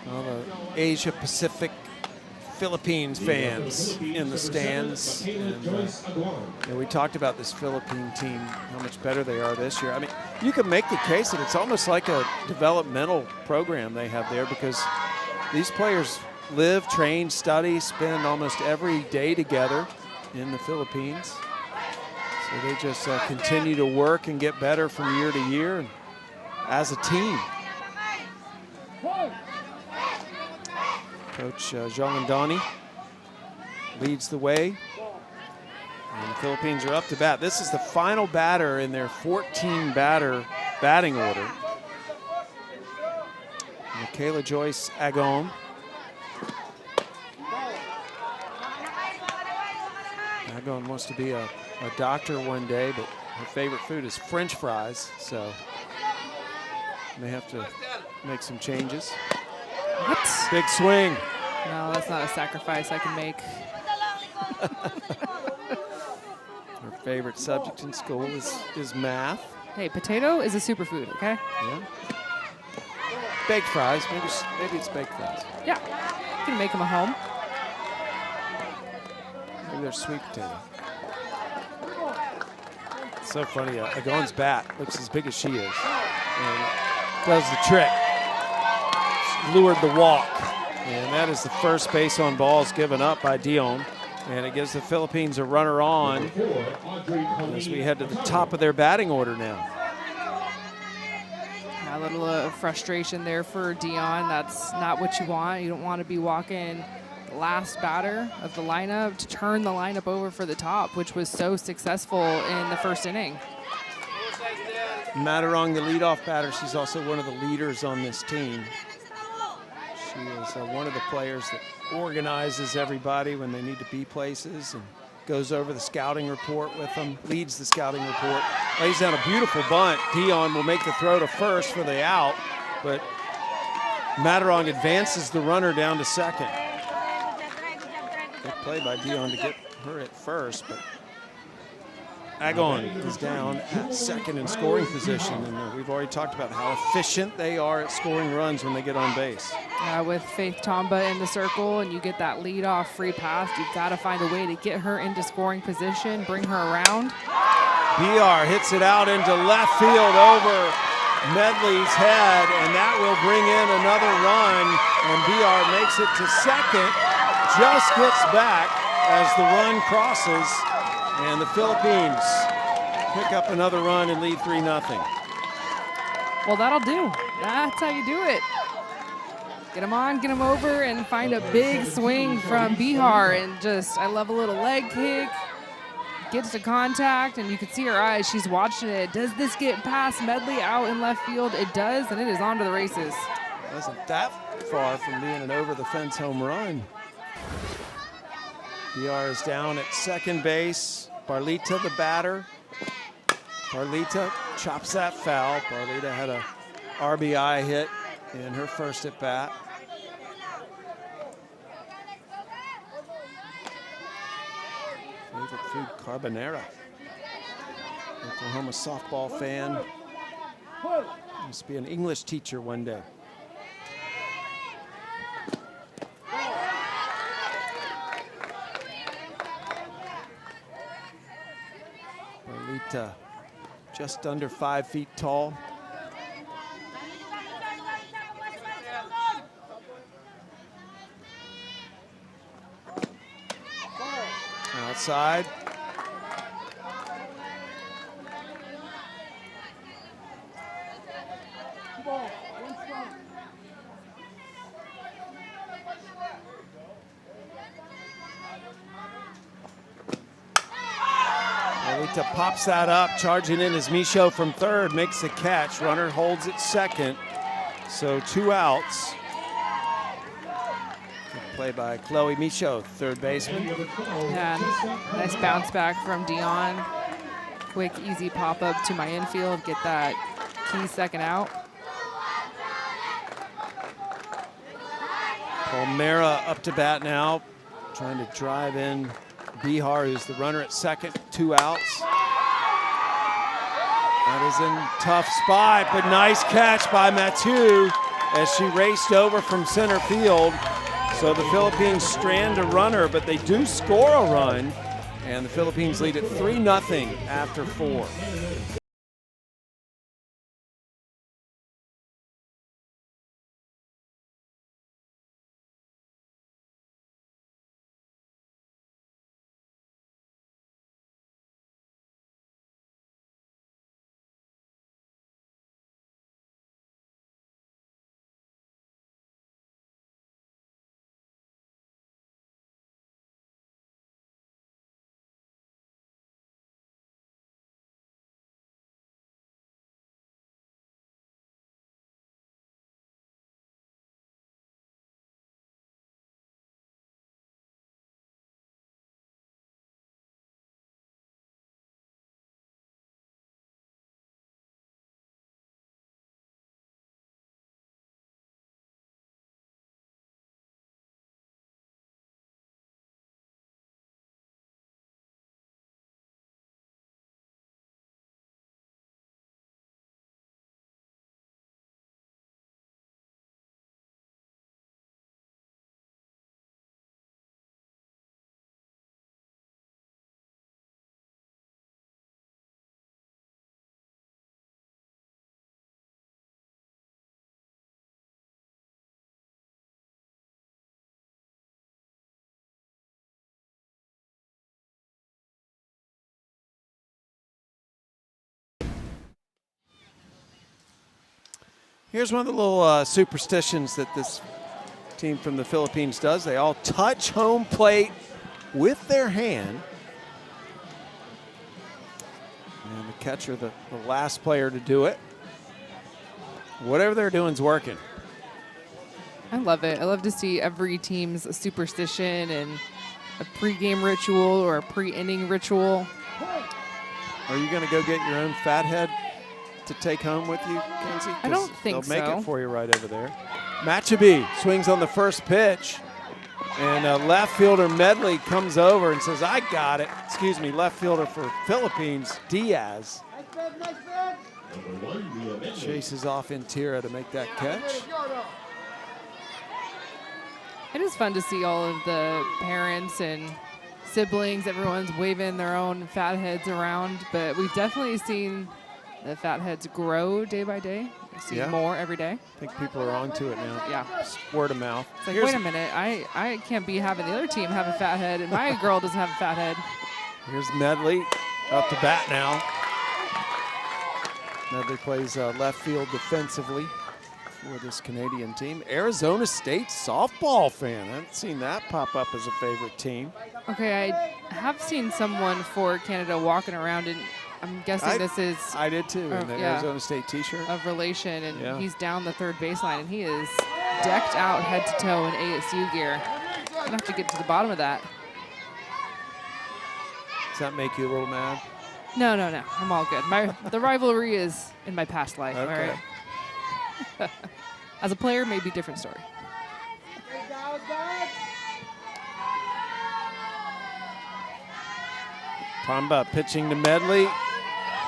All the Asia Pacific Philippines fans in the stands. And we talked about this Philippine team, how much better they are this year. I mean, you can make the case that it's almost like a developmental program they have there, because these players live, train, study, spend almost every day together in the Philippines. So they just continue to work and get better from year to year as a team. Coach Jean Landani leads the way. And the Philippines are up to bat. This is the final batter in their 14-batter batting order. Michaela Joyce Agon. Agon wants to be a doctor one day, but her favorite food is French fries, so may have to make some changes. What? Big swing. No, that's not a sacrifice I can make. Her favorite subject in school is math. Hey, potato is a superfood, okay? Yeah. Baked fries. Maybe it's baked fries. Yeah, you can make them at home. Maybe they're sweet potato. It's so funny. Agon's bat looks as big as she is, and does the trick. Lured the walk, and that is the first base on balls given up by Dion, and it gives the Philippines a runner on as we head to the top of their batting order now. A little frustration there for Dion. That's not what you want. You don't want to be walking the last batter of the lineup to turn the lineup over for the top, which was so successful in the first inning. Matarong, the leadoff batter, she's also one of the leaders on this team. She is one of the players that organizes everybody when they need to be places and goes over the scouting report with them, leads the scouting report, lays down a beautiful bunt. Dion will make the throw to first for the out, but Matarong advances the runner down to second. Good play by Dion to get her at first, but Agon is down at second in scoring position, and we've already talked about how efficient they are at scoring runs when they get on base. With Faith Tamba in the circle and you get that lead-off free pass, you've got to find a way to get her into scoring position, bring her around. BR hits it out into left field over Medley's head, and that will bring in another run, and BR makes it to second, just gets back as the run crosses. And the Philippines pick up another run and lead 3-0. Well, that'll do. That's how you do it. Get them on, get them over, and find a big swing from Bihar. And just, I love a little leg kick. Gets to contact, and you can see her eyes. She's watching it. Does this get past Medley out in left field? It does, and it is on to the races. It wasn't that far from being an over-the-fence home run. BR is down at second base. Barlita, the batter. Barlita chops that foul. Barlita had a RBI hit in her first at bat. Favorite food, carbonara. Oklahoma softball fan. Must be an English teacher one day. Barlita, just under 5 feet tall. Outside. Barlita pops that up, charging in is Michaud from third, makes the catch. Runner holds it second, so 2 outs. Good play by Chloe Michaud, third baseman. Yeah, nice bounce back from Dion. Quick, easy pop up to my infield, get that key second out. Palmera up to bat now, trying to drive in Bihar, who's the runner at second, 2 outs. That is in tough spot, but nice catch by Mathieu as she raced over from center field. So the Philippines strand a runner, but they do score a run, and the Philippines lead it 3-0 after 4. Here's one of the little superstitions that this team from the Philippines does. They all touch home plate with their hand. And the catcher, the last player to do it. Whatever they're doing is working. I love it. I love to see every team's superstition and a pregame ritual or a pre-inning ritual. Are you going to go get your own fathead to take home with you, Kenzie? I don't think so. They'll make it for you right over there. Machaby swings on the first pitch, and left fielder Medley comes over and says, I got it. Excuse me, left fielder for Philippines, Diaz. Chases off Intira to make that catch. It is fun to see all of the parents and siblings, everyone's waving their own fatheads around, but we've definitely seen the fatheads grow day by day. We see more every day. I think people are onto it now. Yeah. Just word of mouth. It's like, wait a minute, I can't be having the other team have a fat head, and my girl doesn't have a fat head. Here's Medley up to bat now. Medley plays left field defensively for this Canadian team. Arizona State softball fan. I haven't seen that pop up as a favorite team. Okay, I have seen someone for Canada walking around, and I'm guessing this is... I did too, in the Arizona State t-shirt. Of relation, and he's down the third baseline, and he is decked out head to toe in ASU gear. I'm going to have to get to the bottom of that. Does that make you a little mad? No. I'm all good. The rivalry is in my past life. Okay. All right? As a player, maybe different story. Tamba pitching to Medley.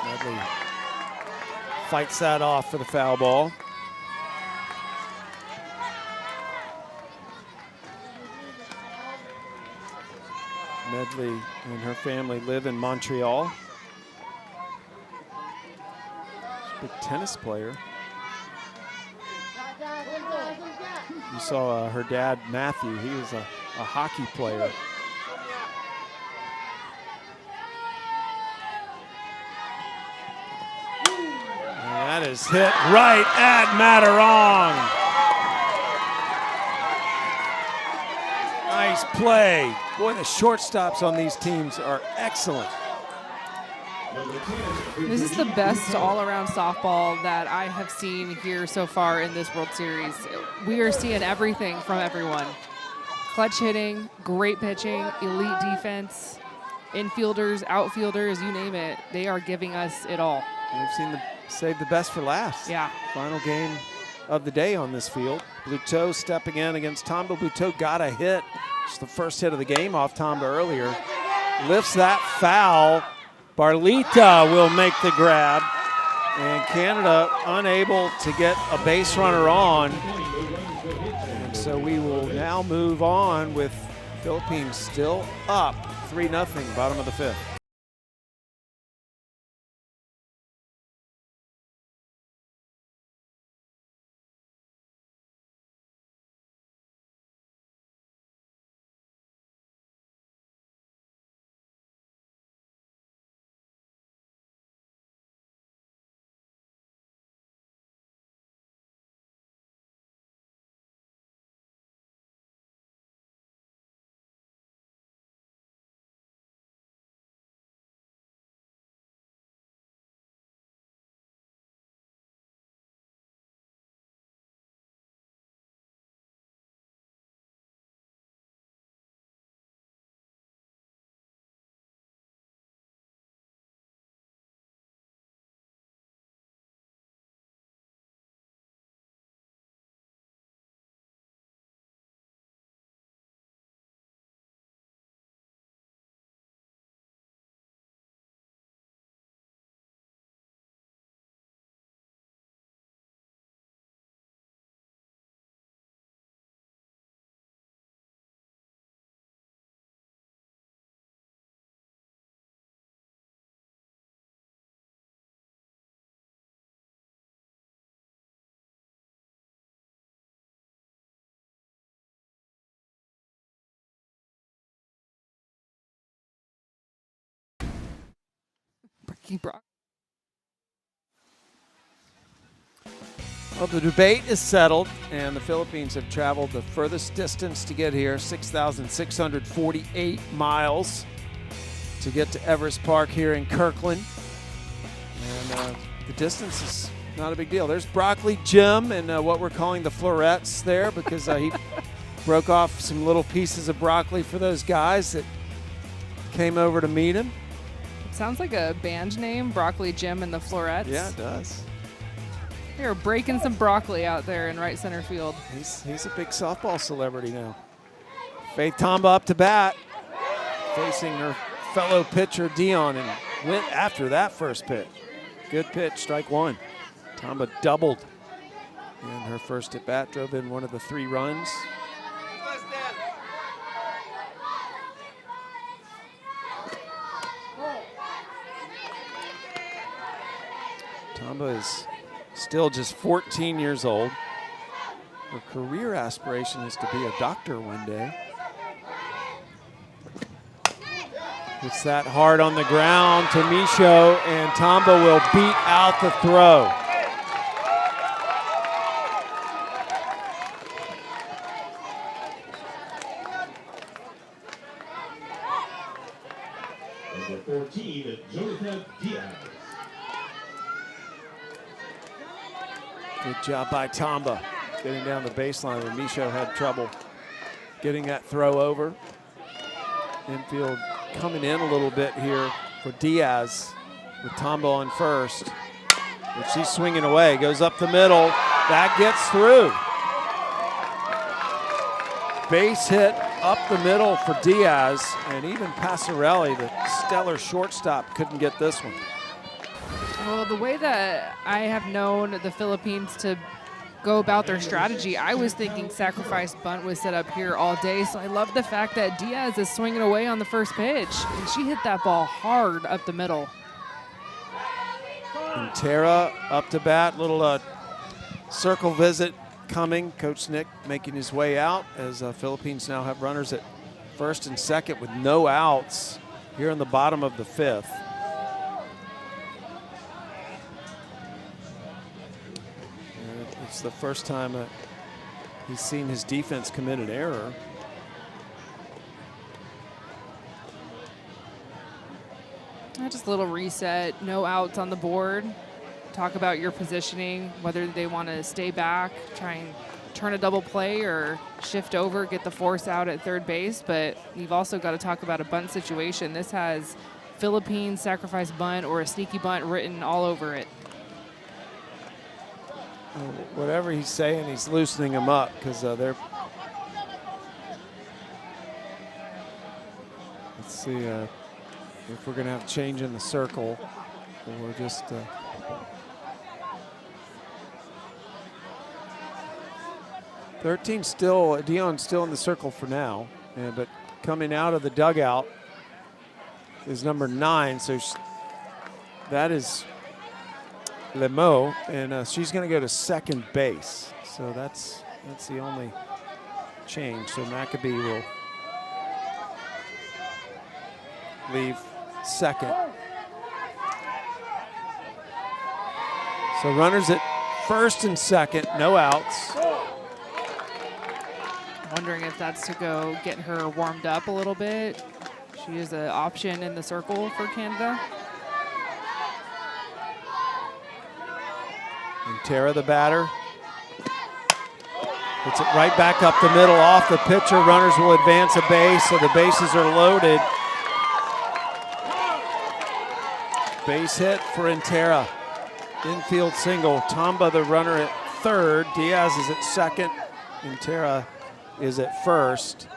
Medley fights that off for the foul ball. Medley and her family live in Montreal. She's a big tennis player. You saw her dad, Matthew. He was a hockey player. And that is hit right at Matterong. Nice play. Boy, the shortstops on these teams are excellent. This is the best all-around softball that I have seen here so far in this World Series. We are seeing everything from everyone. Clutch hitting, great pitching, elite defense, infielders, outfielders, you name it. They are giving us it all. We've seen save the best for last. Yeah. Final game of the day on this field. Bluteau stepping in against Tamba. Bluteau got a hit. It's the first hit of the game off Tamba earlier. Lifts that foul. Barlita will make the grab. And Canada unable to get a base runner on. And so we will now move on with Philippines still up 3-0, bottom of the fifth. Well, the debate is settled, and the Philippines have traveled the furthest distance to get here, 6,648 miles to get to Everest Park here in Kirkland. And the distance is not a big deal. There's Broccoli Jim and what we're calling the florets there, because he broke off some little pieces of broccoli for those guys that came over to meet him. It sounds like a band name, Broccoli Jim and the Florets. Yeah, it does. They're breaking some broccoli out there in right center field. He's a big softball celebrity now. Faith Tamba up to bat, facing her fellow pitcher Dion, and went after that first pitch. Good pitch, strike one. Tamba doubled, and her first at bat drove in one of the 3 runs. Tamba is still just 14 years old. Her career aspiration is to be a doctor one day. It's that hard on the ground to Micho, and Tamba will beat out the throw. Number 14, Jonathan Diaz. Good job by Tamba getting down the baseline where Micho had trouble getting that throw over. Infield coming in a little bit here for Diaz with Tamba on first. But she's swinging away, goes up the middle. That gets through. Base hit up the middle for Diaz, and even Passarelli, the stellar shortstop, couldn't get this one. Well, the way that I have known the Philippines to go about their strategy, I was thinking sacrifice bunt was set up here all day. So I love the fact that Diaz is swinging away on the first pitch, and she hit that ball hard up the middle. And Tara up to bat, little circle visit coming. Coach Nick making his way out as Philippines now have runners at first and second with no outs here in the bottom of the 5th. It's the first time he's seen his defense commit an error. Just a little reset, no outs on the board. Talk about your positioning, whether they want to stay back, try and turn a double play, or shift over, get the force out at third base. But you've also got to talk about a bunt situation. This has Philippines sacrifice bunt or a sneaky bunt written all over it. Whatever he's saying, he's loosening them up, because they're. Let's see if we're going to have change in the circle, or just. 13 still, Dion's still in the circle for now, but coming out of the dugout is number 9, so that is Lemo, and she's going to go to second base. So that's the only change. So Maccabee will leave second. So runners at first and second, no outs. Wondering if that's to go get her warmed up a little bit. She is an option in the circle for Canada. And Tara, the batter, puts it right back up the middle off the pitcher. Runners will advance a base, so the bases are loaded. Base hit for Intera. Infield single. Tamba, the runner, at third. Diaz is at second. Intera is at first.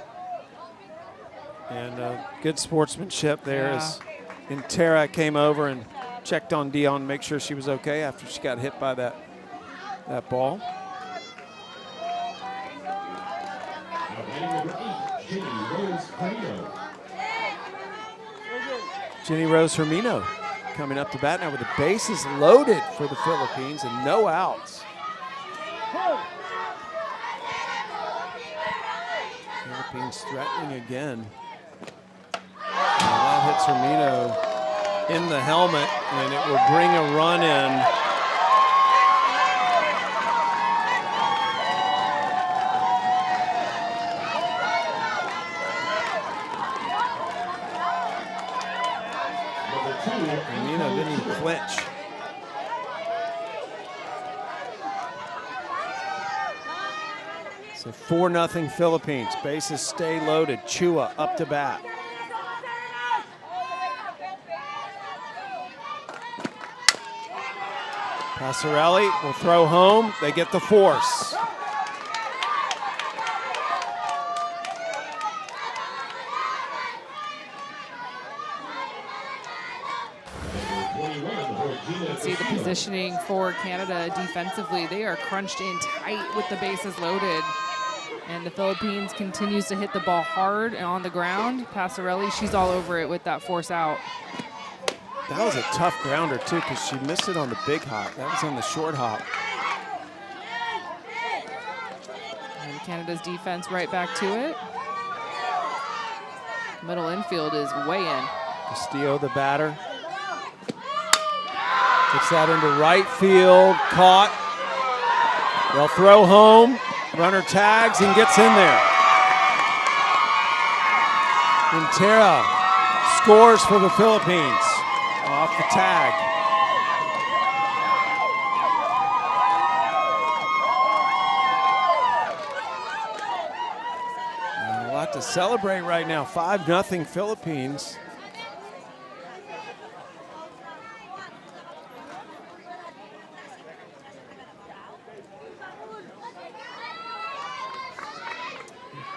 And good sportsmanship there as Intera came over and checked on Dion to make sure she was okay after she got hit by that ball. Jenny Rose Hermino coming up to bat now with the bases loaded for the Philippines and no outs. Philippines threatening again. And that hits Hermino in the helmet, and it will bring a run in So 4-0 Philippines. Bases stay loaded. Chua up to bat. Passarelli will throw home. They get the force. See the positioning for Canada defensively. They are crunched in tight with the bases loaded. And the Philippines continues to hit the ball hard and on the ground. Passarelli, she's all over it with that force out. That was a tough grounder too, because she missed it on the big hop. That was on the short hop. And Canada's defense right back to it. Middle infield is way in. Castillo, the batter. Gets that into right field, caught. They'll throw home. Runner tags and gets in there. Intera scores for the Philippines off the tag. And a lot to celebrate right now. 5-0 Philippines.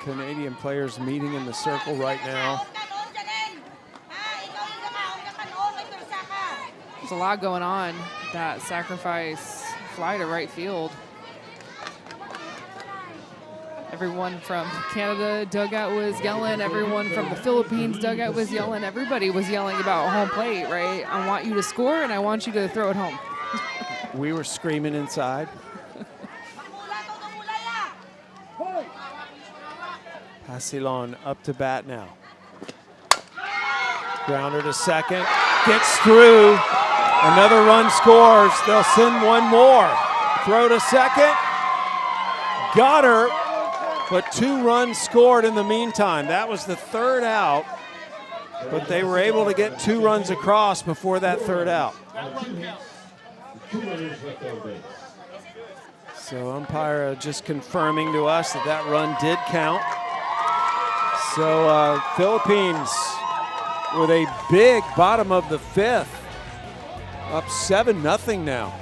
Canadian players meeting in the circle right now. There's a lot going on. That sacrifice fly to right field. Everyone from Canada dugout was yelling. Everyone from the Philippines dugout was yelling. Everybody was yelling about home plate, right? I want you to score and I want you to throw it home. We were screaming inside. Pasilon up to bat now. Grounder to second, gets through. Another run scores. They'll send one more. Throw to second. Got her, but 2 runs scored in the meantime. That was the 3rd out, but they were able to get 2 runs across before that 3rd out. So umpire just confirming to us that that run did count. So Philippines with a big bottom of the 5th, up 7-0 now.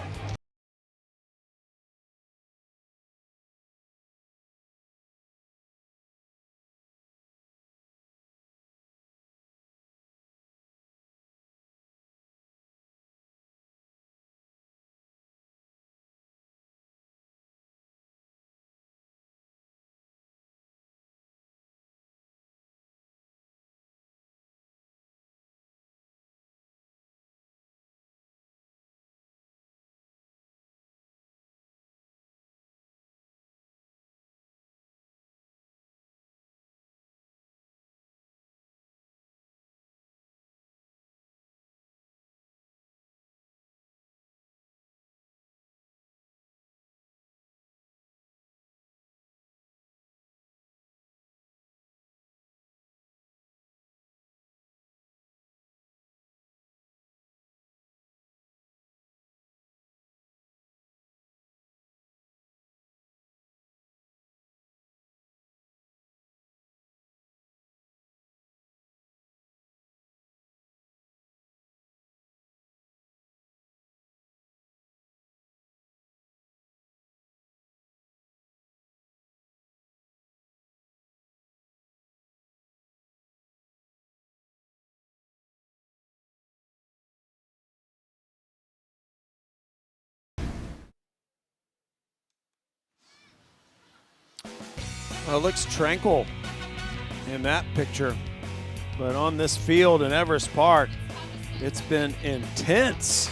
Well, it looks tranquil in that picture, but on this field in Everest Park, it's been intense.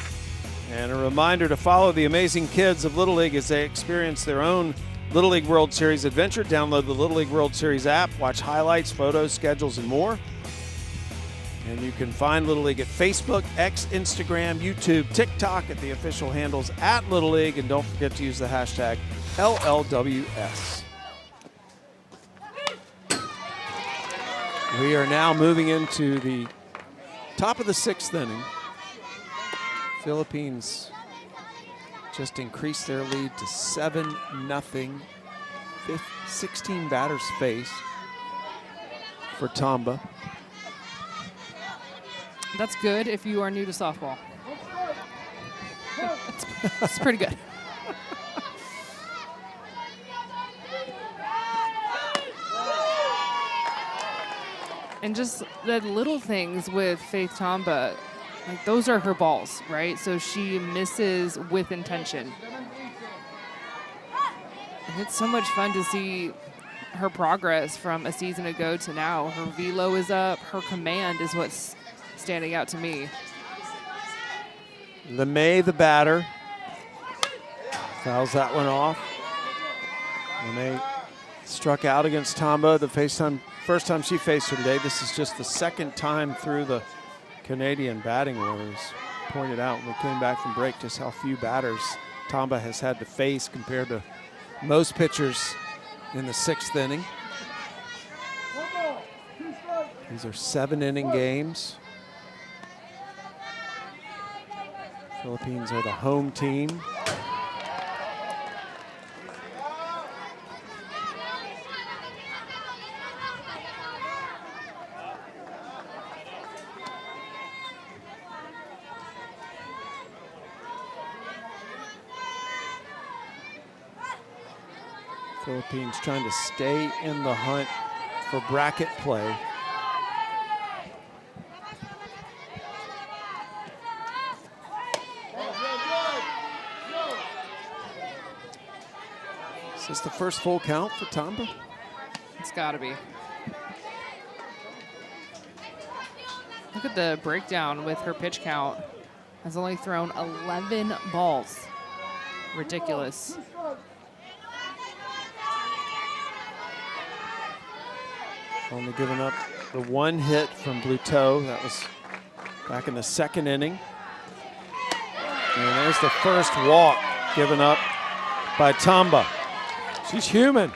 And a reminder to follow the amazing kids of Little League as they experience their own Little League World Series adventure. Download the Little League World Series app, watch highlights, photos, schedules, and more. And you can find Little League at Facebook, X, Instagram, YouTube, TikTok at the official handles at Little League. And don't forget to use the hashtag LLWS. We are now moving into the top of the 6th inning. Philippines just increased their lead to 7-0. 16 batters faced for Tamba. That's good if you are new to softball. It's pretty good. And just the little things with Faith Tamba, like those are her balls, right? So she misses with intention. And it's so much fun to see her progress from a season ago to now. Her velo is up. Her command is what's standing out to me. LeMay, the batter, fouls that one off. LeMay struck out against Tamba the first time she faced her today. This is just the second time through the Canadian batting orders. Pointed out when we came back from break just how few batters Tamba has had to face compared to most pitchers in the 6th inning. These are 7-inning games. Philippines are the home team. Philippines trying to stay in the hunt for bracket play. Is this the first full count for Tamba? It's got to be. Look at the breakdown with her pitch count. Has only thrown 11 balls. Ridiculous. Only given up the 1 hit from Blue Toe. That was back in the 2nd inning. And there's the first walk given up by Tamba. She's human.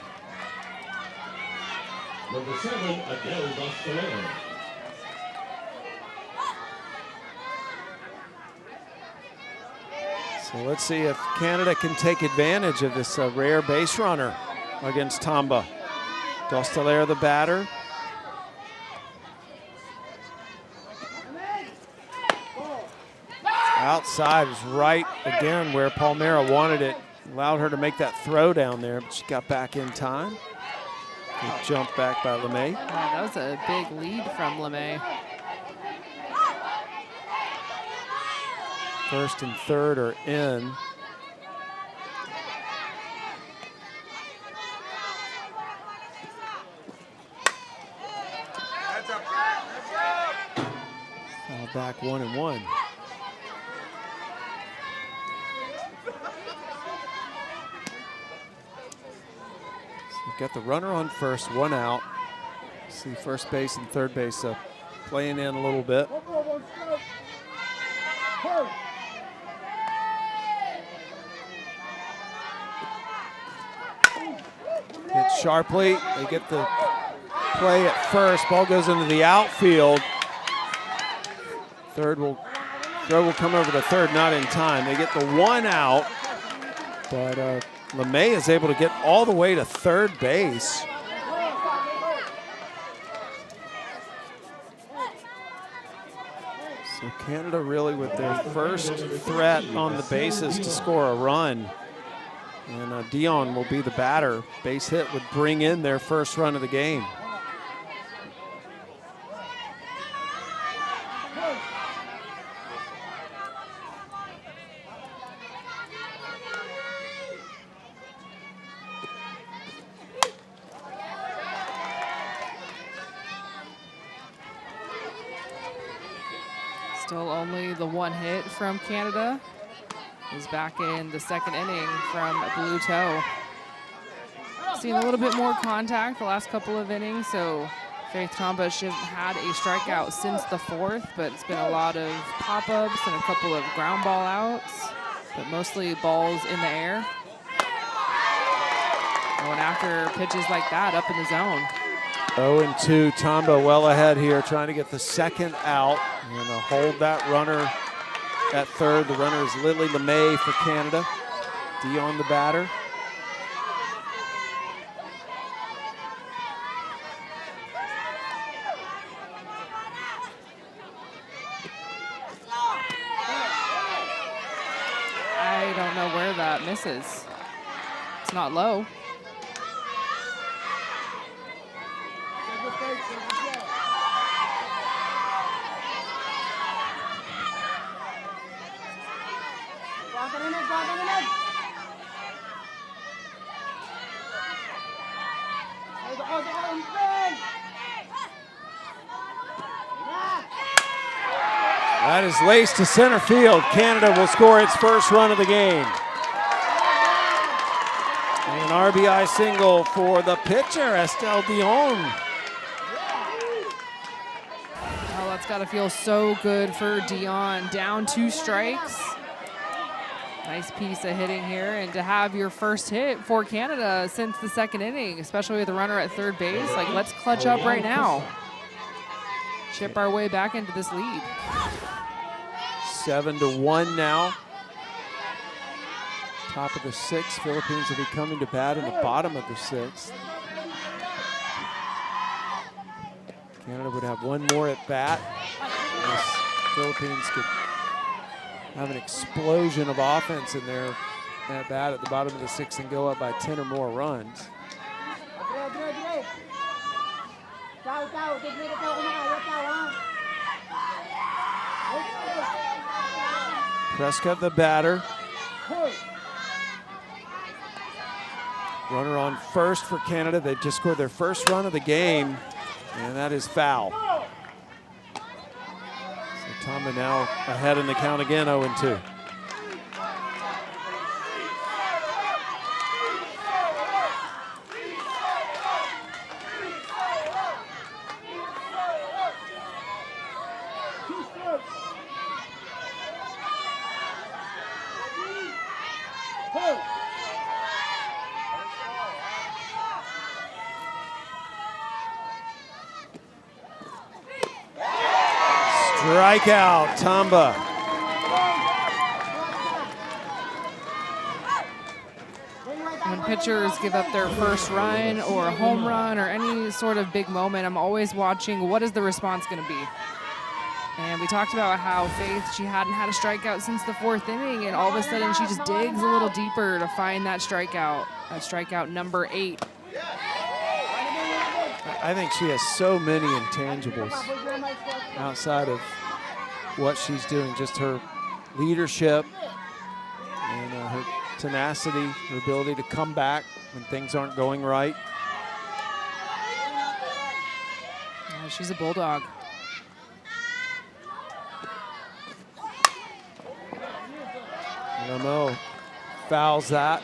Number 7, Adele Bostelero. So let's see if Canada can take advantage of this rare base runner against Tamba. Dostelaire, the batter. Outside is right again where Palmera wanted it. Allowed her to make that throw down there, but she got back in time. Good jump back by LeMay. Wow, that was a big lead from LeMay. First and third are in. Foul back 1-1. Got the runner on first, 1 out. See first base and third base playing in a little bit. Hit sharply. They get the play at first. Ball goes into the outfield. Throw will come over to third, not in time. They get the 1 out, but LeMay is able to get all the way to third base. So Canada really with their first threat on the bases to score a run. And Dion will be the batter. Base hit would bring in their first run of the game. Still only the 1 hit from Canada. Is back in the 2nd inning from Blue Toe. Seen a little bit more contact the last couple of innings, so Faith Tamba should have had a strikeout since the 4th, but it's been a lot of pop-ups and a couple of ground ball outs, but mostly balls in the air. Going after pitches like that up in the zone. 0-2, Tamba well ahead here, trying to get the 2nd out. And hold that runner at third. The runner is Lily LeMay for Canada. Dion the batter. misses. It's not low. That is laced to center field. Canada will score its first run of the game. An RBI single for the pitcher, Estelle Dion. Oh, that's got to feel so good for Dion. Down 2 strikes. Nice piece of hitting here, and to have your first hit for Canada since the 2nd inning, especially with a runner at third base, like, let's clutch up right now. Chip our way back into this lead. 7-1 now. Top of the 6th. Philippines will be coming to bat in the bottom of the 6th. Canada would have one more at bat. Unless Philippines could have an explosion of offense in their at bat at the bottom of the 6th and go up by 10 or more runs. Prescott, the batter. Runner on first for Canada. They just scored their first run of the game, and that is foul. So Tamba now ahead in the count again, 0-2. Strikeout, Tamba. When pitchers give up their first run or a home run or any sort of big moment, I'm always watching what is the response going to be. And we talked about how Faith, she hadn't had a strikeout since the 4th inning, and all of a sudden she just digs a little deeper to find that strikeout number 8. I think she has so many intangibles outside of what she's doing, just her leadership and her tenacity, her ability to come back when things aren't going right. She's a bulldog. Lamo fouls that.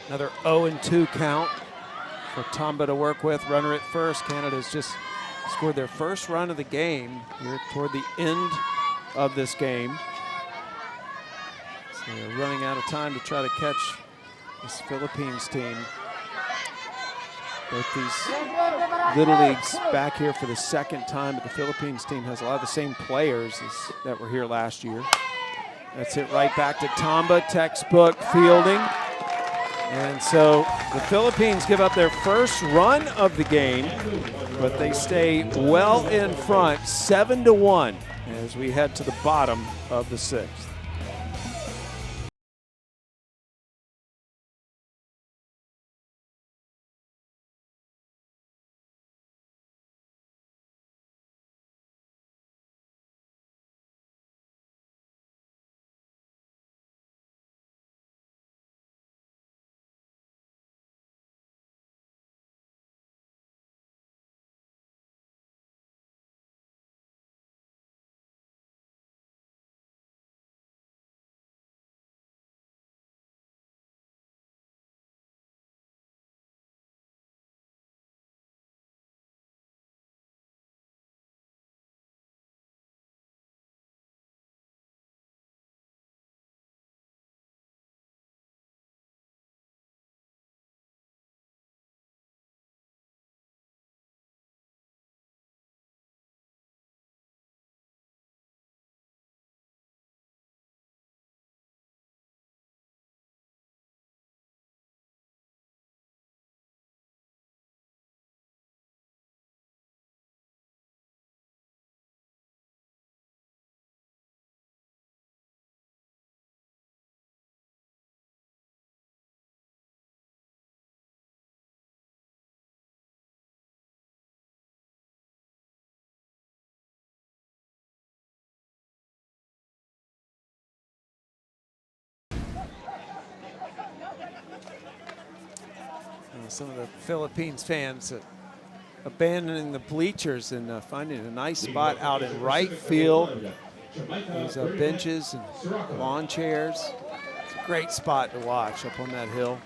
Another 0-2 count for Tamba to work with. Runner at first. Canada's just scored their first run of the game here toward the end of this game. So they're running out of time to try to catch this Philippines team. Both these little leagues back here for the 2nd time, but the Philippines team has a lot of the same players that were here last year. That's it right back to Tamba, textbook fielding. And so the Philippines give up their first run of the game, but they stay well in front, 7-1, as we head to the bottom of the 6th. Some of the Philippines fans abandoning the bleachers and finding a nice spot out in right field. These benches and lawn chairs. It's a great spot to watch up on that hill.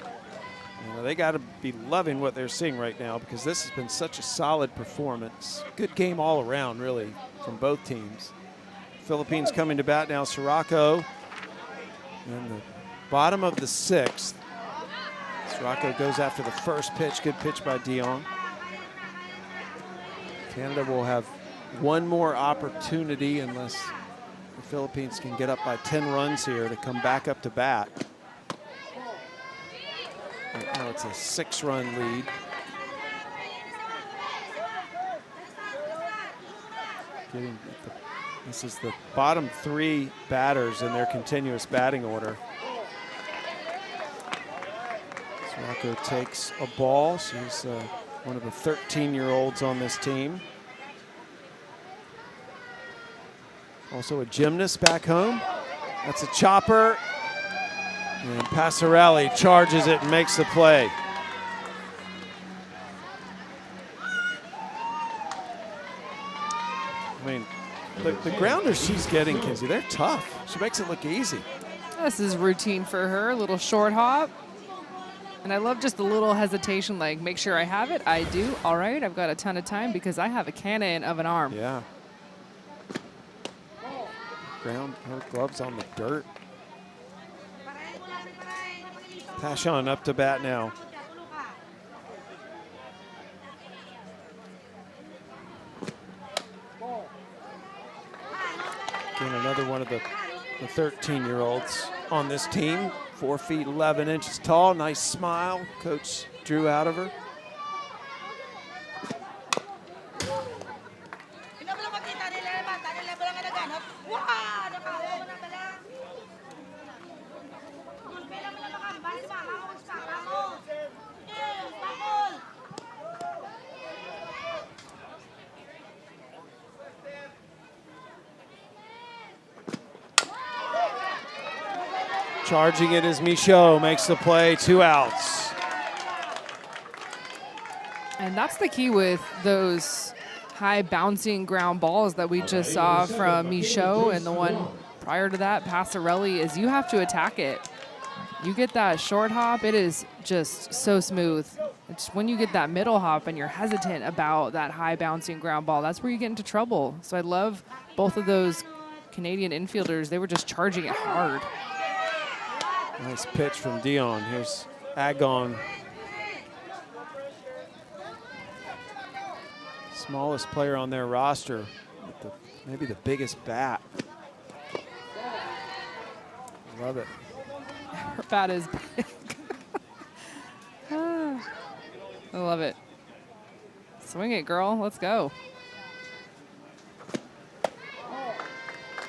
They got to be loving what they're seeing right now because this has been such a solid performance. Good game all around, really, from both teams. Philippines coming to bat now. Sirocco in the bottom of the 6th. Sirocco goes after the first pitch. Good pitch by Dion. Canada will have one more opportunity unless the Philippines can get up by 10 runs here to come back up to bat. Right now it's a 6-run lead. This is the bottom 3 batters in their continuous batting order. Sirocco takes a ball. She's one of the 13-year-olds on this team. Also a gymnast back home. That's a chopper. And Passarelli charges it and makes the play. I mean, the grounders she's getting, Kinsey, they're tough. She makes it look easy. This is routine for her, a little short hop. And I love just the little hesitation, like, make sure I have it. I do. All right, I've got a ton of time because I have a cannon of an arm. Yeah. Ground, her gloves on the dirt. Pashon up to bat now. Again, another one of the 13-year-olds on this team. 4 feet 11 inches tall. Nice smile. Coach drew out of her. Charging it is Michaud, makes the play, 2 outs. And that's the key with those high bouncing ground balls that we just saw from Michaud and the one prior to that, Passarelli, is you have to attack it. You get that short hop, it is just so smooth. It's when you get that middle hop and you're hesitant about that high bouncing ground ball, that's where you get into trouble. So I love both of those Canadian infielders. They were just charging it hard. Nice pitch from Dion. Here's Agon. Smallest player on their roster, with maybe the biggest bat. Love it. Her bat is big. I love it. Swing it, girl. Let's go.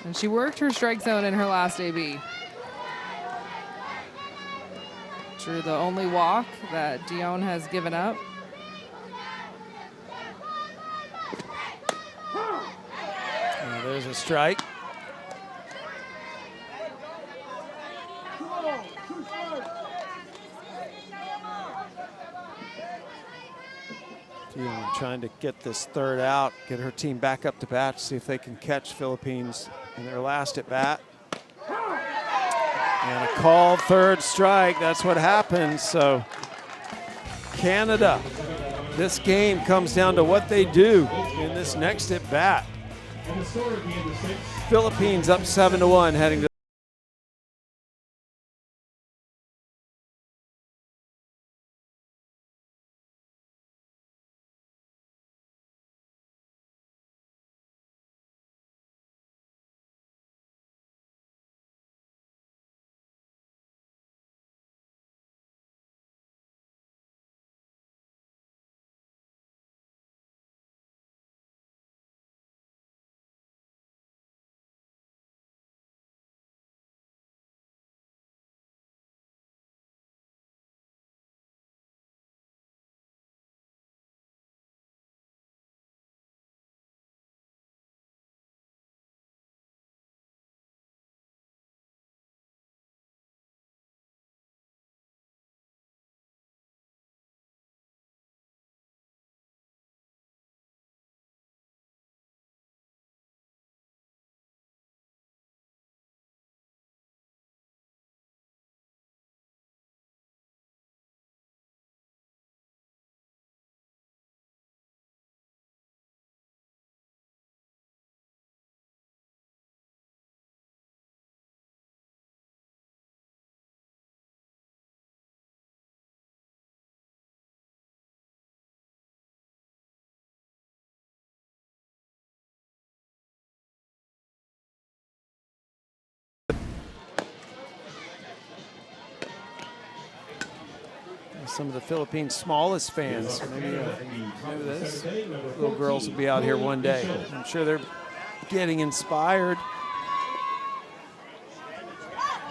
And she worked her strike zone in her last AB. Drew the only walk that Dion has given up. There's a strike. Dion trying to get this 3rd out, get her team back up to bat, see if they can catch Philippines in their last at bat. And a called 3rd strike. That's what happens. So Canada, this game comes down to what they do in this next at bat. Philippines up 7-1 heading to some of the Philippines' smallest fans. Maybe those little girls will be out here one day. I'm sure they're getting inspired.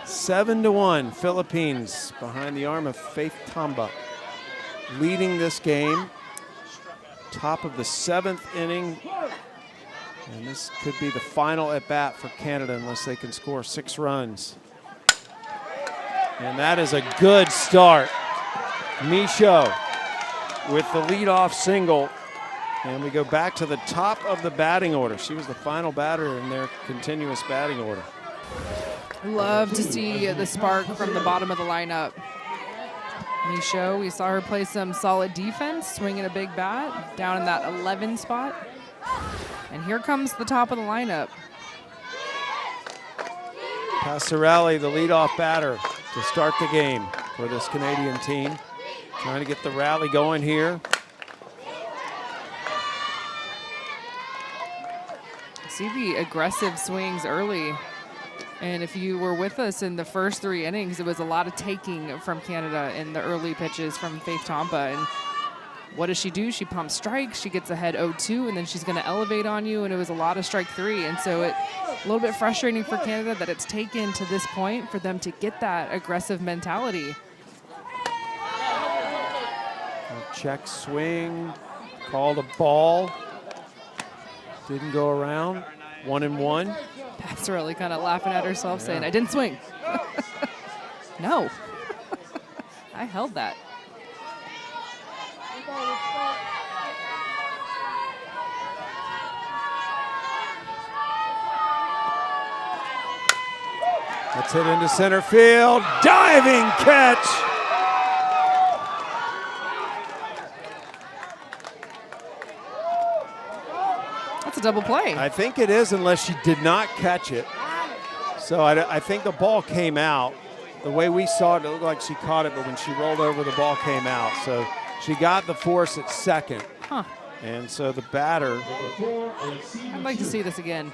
7-1, Philippines behind the arm of Faith Tamba, leading this game. Top of the 7th inning. And this could be the final at bat for Canada unless they can score 6 runs. And that is a good start. Michaud with the leadoff single. And we go back to the top of the batting order. She was the final batter in their continuous batting order. Love to see the spark from the bottom of the lineup. Michaud, we saw her play some solid defense, swinging a big bat down in that 11 spot. And here comes the top of the lineup. Passarelli, the leadoff batter to start the game for this Canadian team. Trying to get the rally going here. See the aggressive swings early. And if you were with us in the first 3 innings, it was a lot of taking from Canada in the early pitches from Faith Tamba. And what does she do? She pumps strikes, she gets ahead 0-2, and then she's going to elevate on you, and it was a lot of strike 3. And so it's a little bit frustrating for Canada that it's taken to this point for them to get that aggressive mentality. Check swing, called a ball. Didn't go around, 1-1. Passarelli kind of laughing at herself, saying, I didn't swing. No. I held that. Let's hit into center field. Diving catch. That's a double play. I think it is, unless she did not catch it. So I think the ball came out. The way we saw it, it looked like she caught it, but when she rolled over, the ball came out. So she got the force at second. Huh. And so the batter. I'd like to see this again.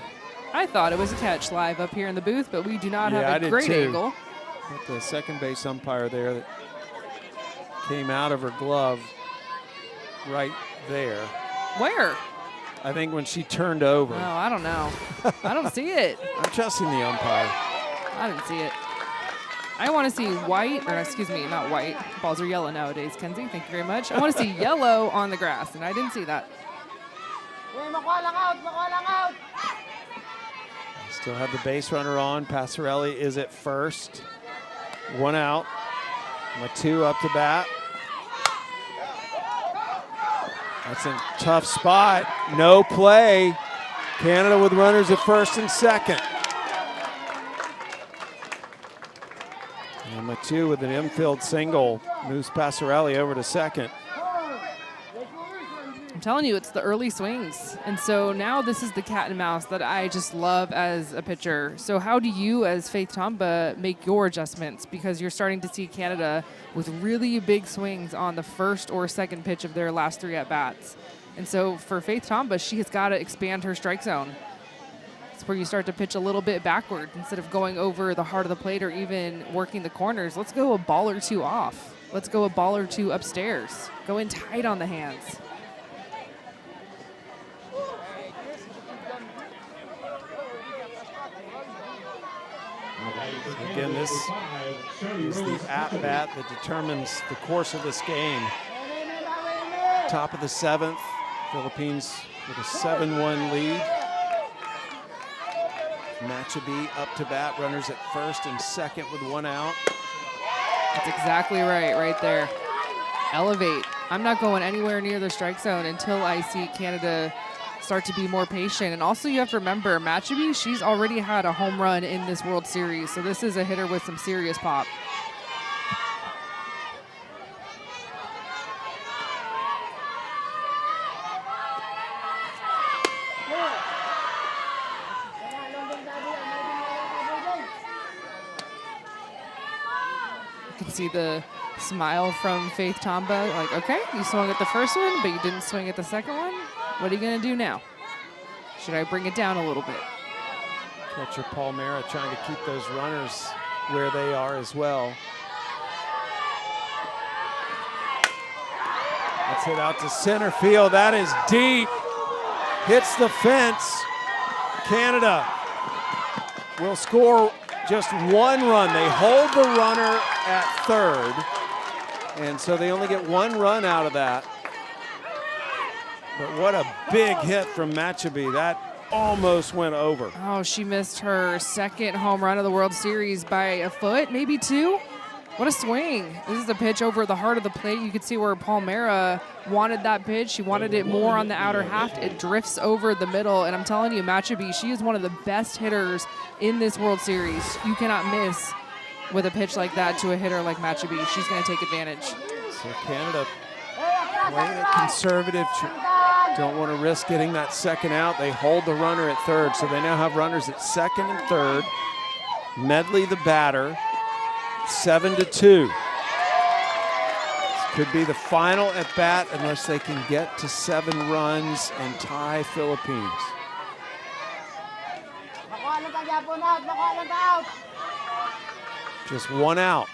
I thought it was a catch live up here in the booth, but we do not have a great angle. Got the second base umpire there that came out of her glove right there. Where? I think when she turned over. No, I don't know. I don't see it. I'm trusting the umpire. I didn't see it. I want to see white, or excuse me, not white. Balls are yellow nowadays, Kenzie. Thank you very much. I want to see yellow on the grass, and I didn't see that. Still have the base runner on. Passarelli is at first. 1 out. Matu up to bat. That's a tough spot. No play. Canada with runners at first and second. And Matu with an infield single moves Passarelli over to second. I'm telling you, it's the early swings. And so now this is the cat and mouse that I just love as a pitcher. So how do you, as Faith Tamba, make your adjustments? Because you're starting to see Canada with really big swings on the first or second pitch of their last 3 at-bats. And so for Faith Tamba, she has got to expand her strike zone. It's where you start to pitch a little bit backward instead of going over the heart of the plate or even working the corners. Let's go a ball or 2 off. Let's go a ball or 2 upstairs. Go in tight on the hands. Again, this is the at-bat that determines the course of this game. Top of the 7th, Philippines with a 7-1 lead. Matchaby up to bat, runners at first and second with 1 out. That's exactly right there. Elevate. I'm not going anywhere near the strike zone until I see Canada start to be more patient. And also you have to remember, Matchaby, she's already had a home run in this World Series, so this is a hitter with some serious pop. You can see the smile from Faith Tamba, like, okay, you swung at the first one, but you didn't swing at the second one. What are you going to do now? Should I bring it down a little bit? Catcher Palmera trying to keep those runners where they are as well. Let's hit out to center field. That is deep. Hits the fence. Canada will score just one run. They hold the runner at third, and so they only get one run out of that. But what a big hit from Machaby. That almost went over. Oh, she missed her second home run of the World Series by a foot, maybe two. What a swing. This is a pitch over the heart of the plate. You can see where Palmera wanted that pitch. She wanted it more on the outer half. It drifts over the middle, and I'm telling you, Machaby, she is one of the best hitters in this World Series. You cannot miss with a pitch like that to a hitter like Machaby. She's going to take advantage. So Canada playing it conservative. Don't want to risk getting that second out. They hold the runner at third, so they now have runners at second and third. Medley the batter, 7-2. This could be the final at bat unless they can get to 7 runs and tie Philippines. Just one out.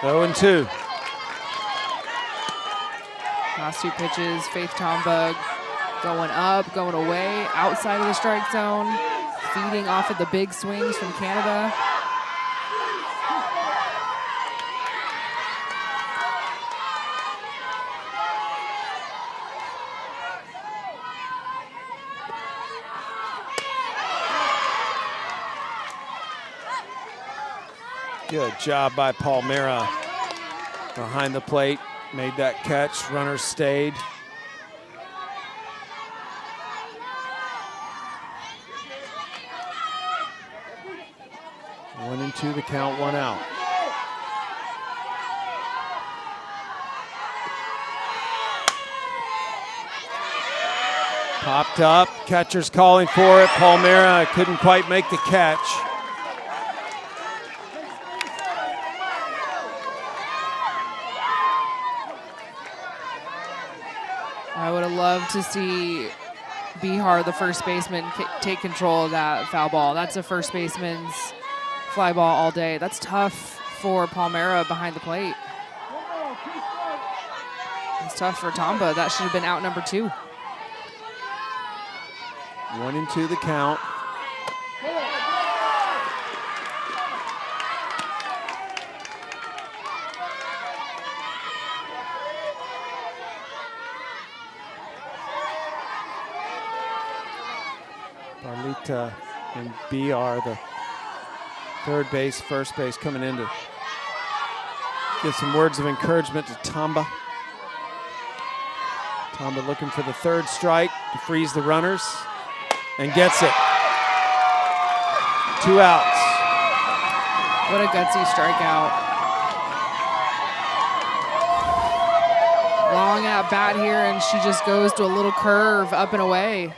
Oh, and 2. Last two pitches, Faith Tomba going up, going away, outside of the strike zone, feeding off of the big swings from Canada. Good job by Palmera behind the plate. Made that catch, runner stayed. One and 2 the count, one out. Popped up, catcher's calling for it. Palmera couldn't quite make the catch. I would have loved to see Bihar, the first baseman, take control of that foul ball. That's a first baseman's fly ball all day. That's tough for Palmera behind the plate. It's tough for Tomba. That should have been out number 2. 1 and 2 the count. Barlita and BR, the third base, first base, coming in to give some words of encouragement to Tomba. Tomba looking for the third strike to freeze the runners and gets it. 2 outs. What a gutsy strikeout. Long at bat here, and she just goes to a little curve up and away.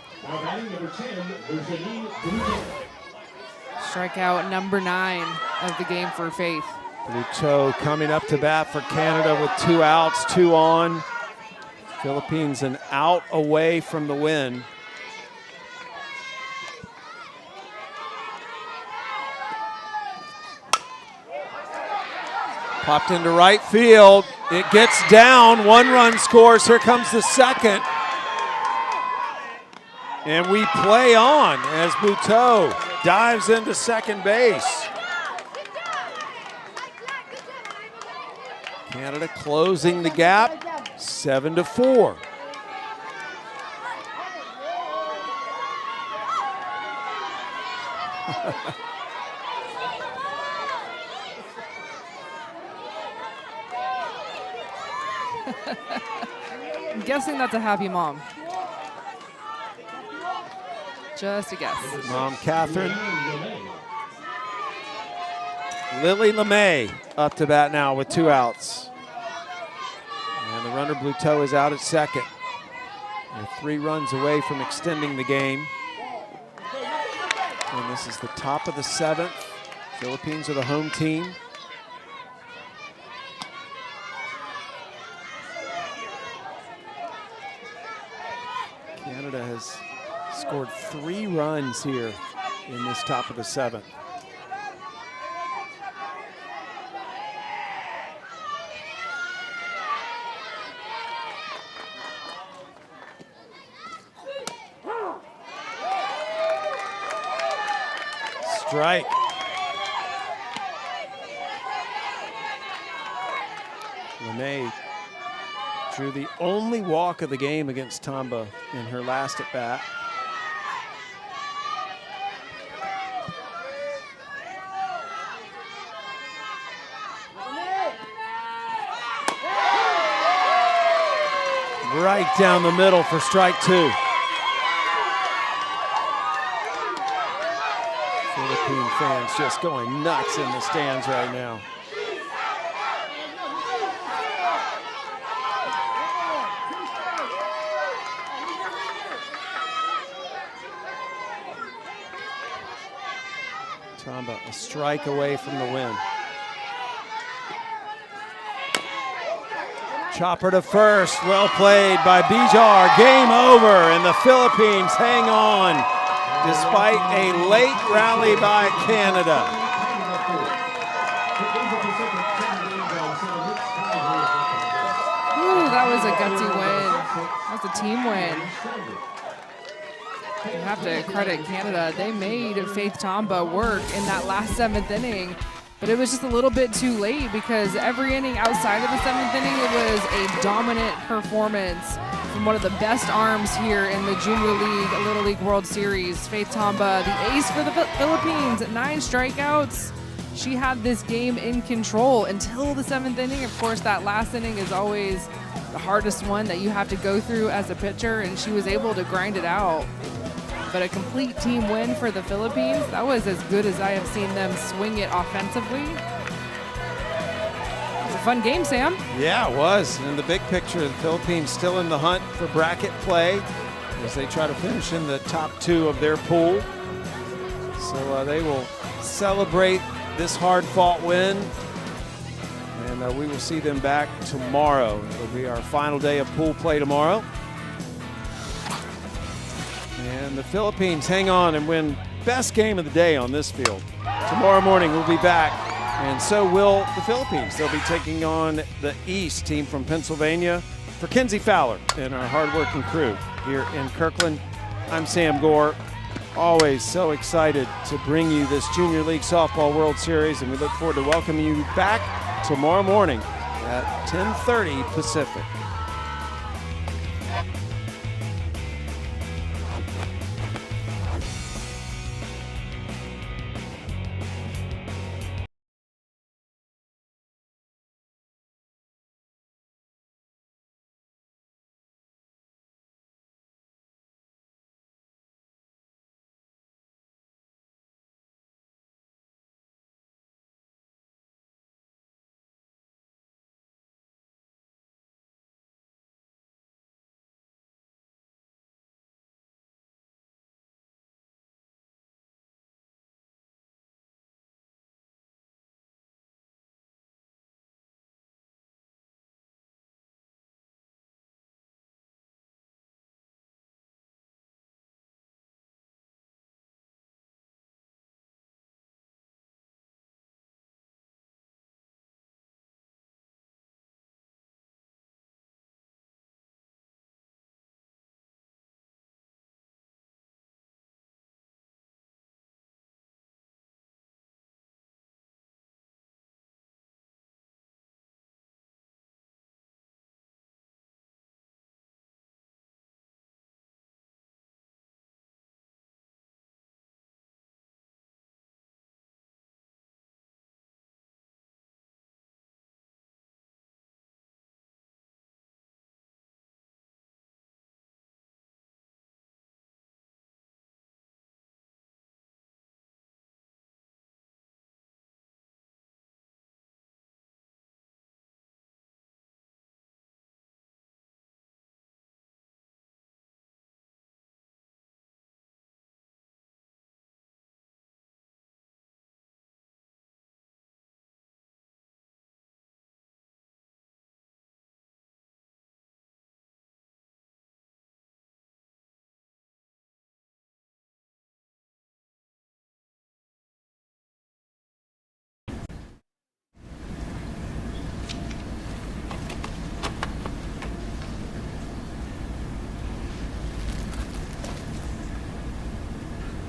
Strikeout number 9 of the game for Faith. Bluteau coming up to bat for Canada with 2 outs, 2 on. Philippines an out away from the win. Popped into right field. It gets down. 1 run scores. Here comes the second. And we play on as Bluteau dives into second base. Canada closing the gap, 7-4. I'm guessing that's a happy mom. Just a guess. Mom Catherine. Lily LeMay up to bat now with 2 outs. And the runner Bluteau is out at second. They're 3 runs away from extending the game. And this is the top of the 7th. Philippines are the home team. Canada has Scored 3 runs here in this top of the 7th. Strike. Lene drew the only walk of the game against Tamba in her last at bat. Right down the middle for strike 2. Philippine fans just going nuts in the stands right now. Tamba a strike away from the win. Chopper to first, well played by Bijar. Game over, and the Philippines hang on despite a late rally by Canada. Ooh, that was a gutsy win. That was a team win. You have to credit Canada. They made Faith Tamba work in that last 7th inning, but it was just a little bit too late because every inning outside of the 7th inning, it was a dominant performance from one of the best arms here in the Junior League, Little League World Series. Faith Tamba, the ace for the Philippines, 9 strikeouts. She had this game in control until the 7th inning. Of course, that last inning is always the hardest one that you have to go through as a pitcher, and she was able to grind it out. But a complete team win for the Philippines. That was as good as I have seen them swing it offensively. It was a fun game, Sam. Yeah, it was. In the big picture, the Philippines still in the hunt for bracket play as they try to finish in the top 2 of their pool. So they will celebrate this hard-fought win, and we will see them back tomorrow. It'll be our final day of pool play tomorrow. And the Philippines hang on and win best game of the day on this field. Tomorrow morning we'll be back, and so will the Philippines. They'll be taking on the East team from Pennsylvania. For Kenzie Fowler and our hardworking crew here in Kirkland, I'm Sam Gore. Always so excited to bring you this Junior League Softball World Series, and we look forward to welcoming you back tomorrow morning at 10:30 Pacific.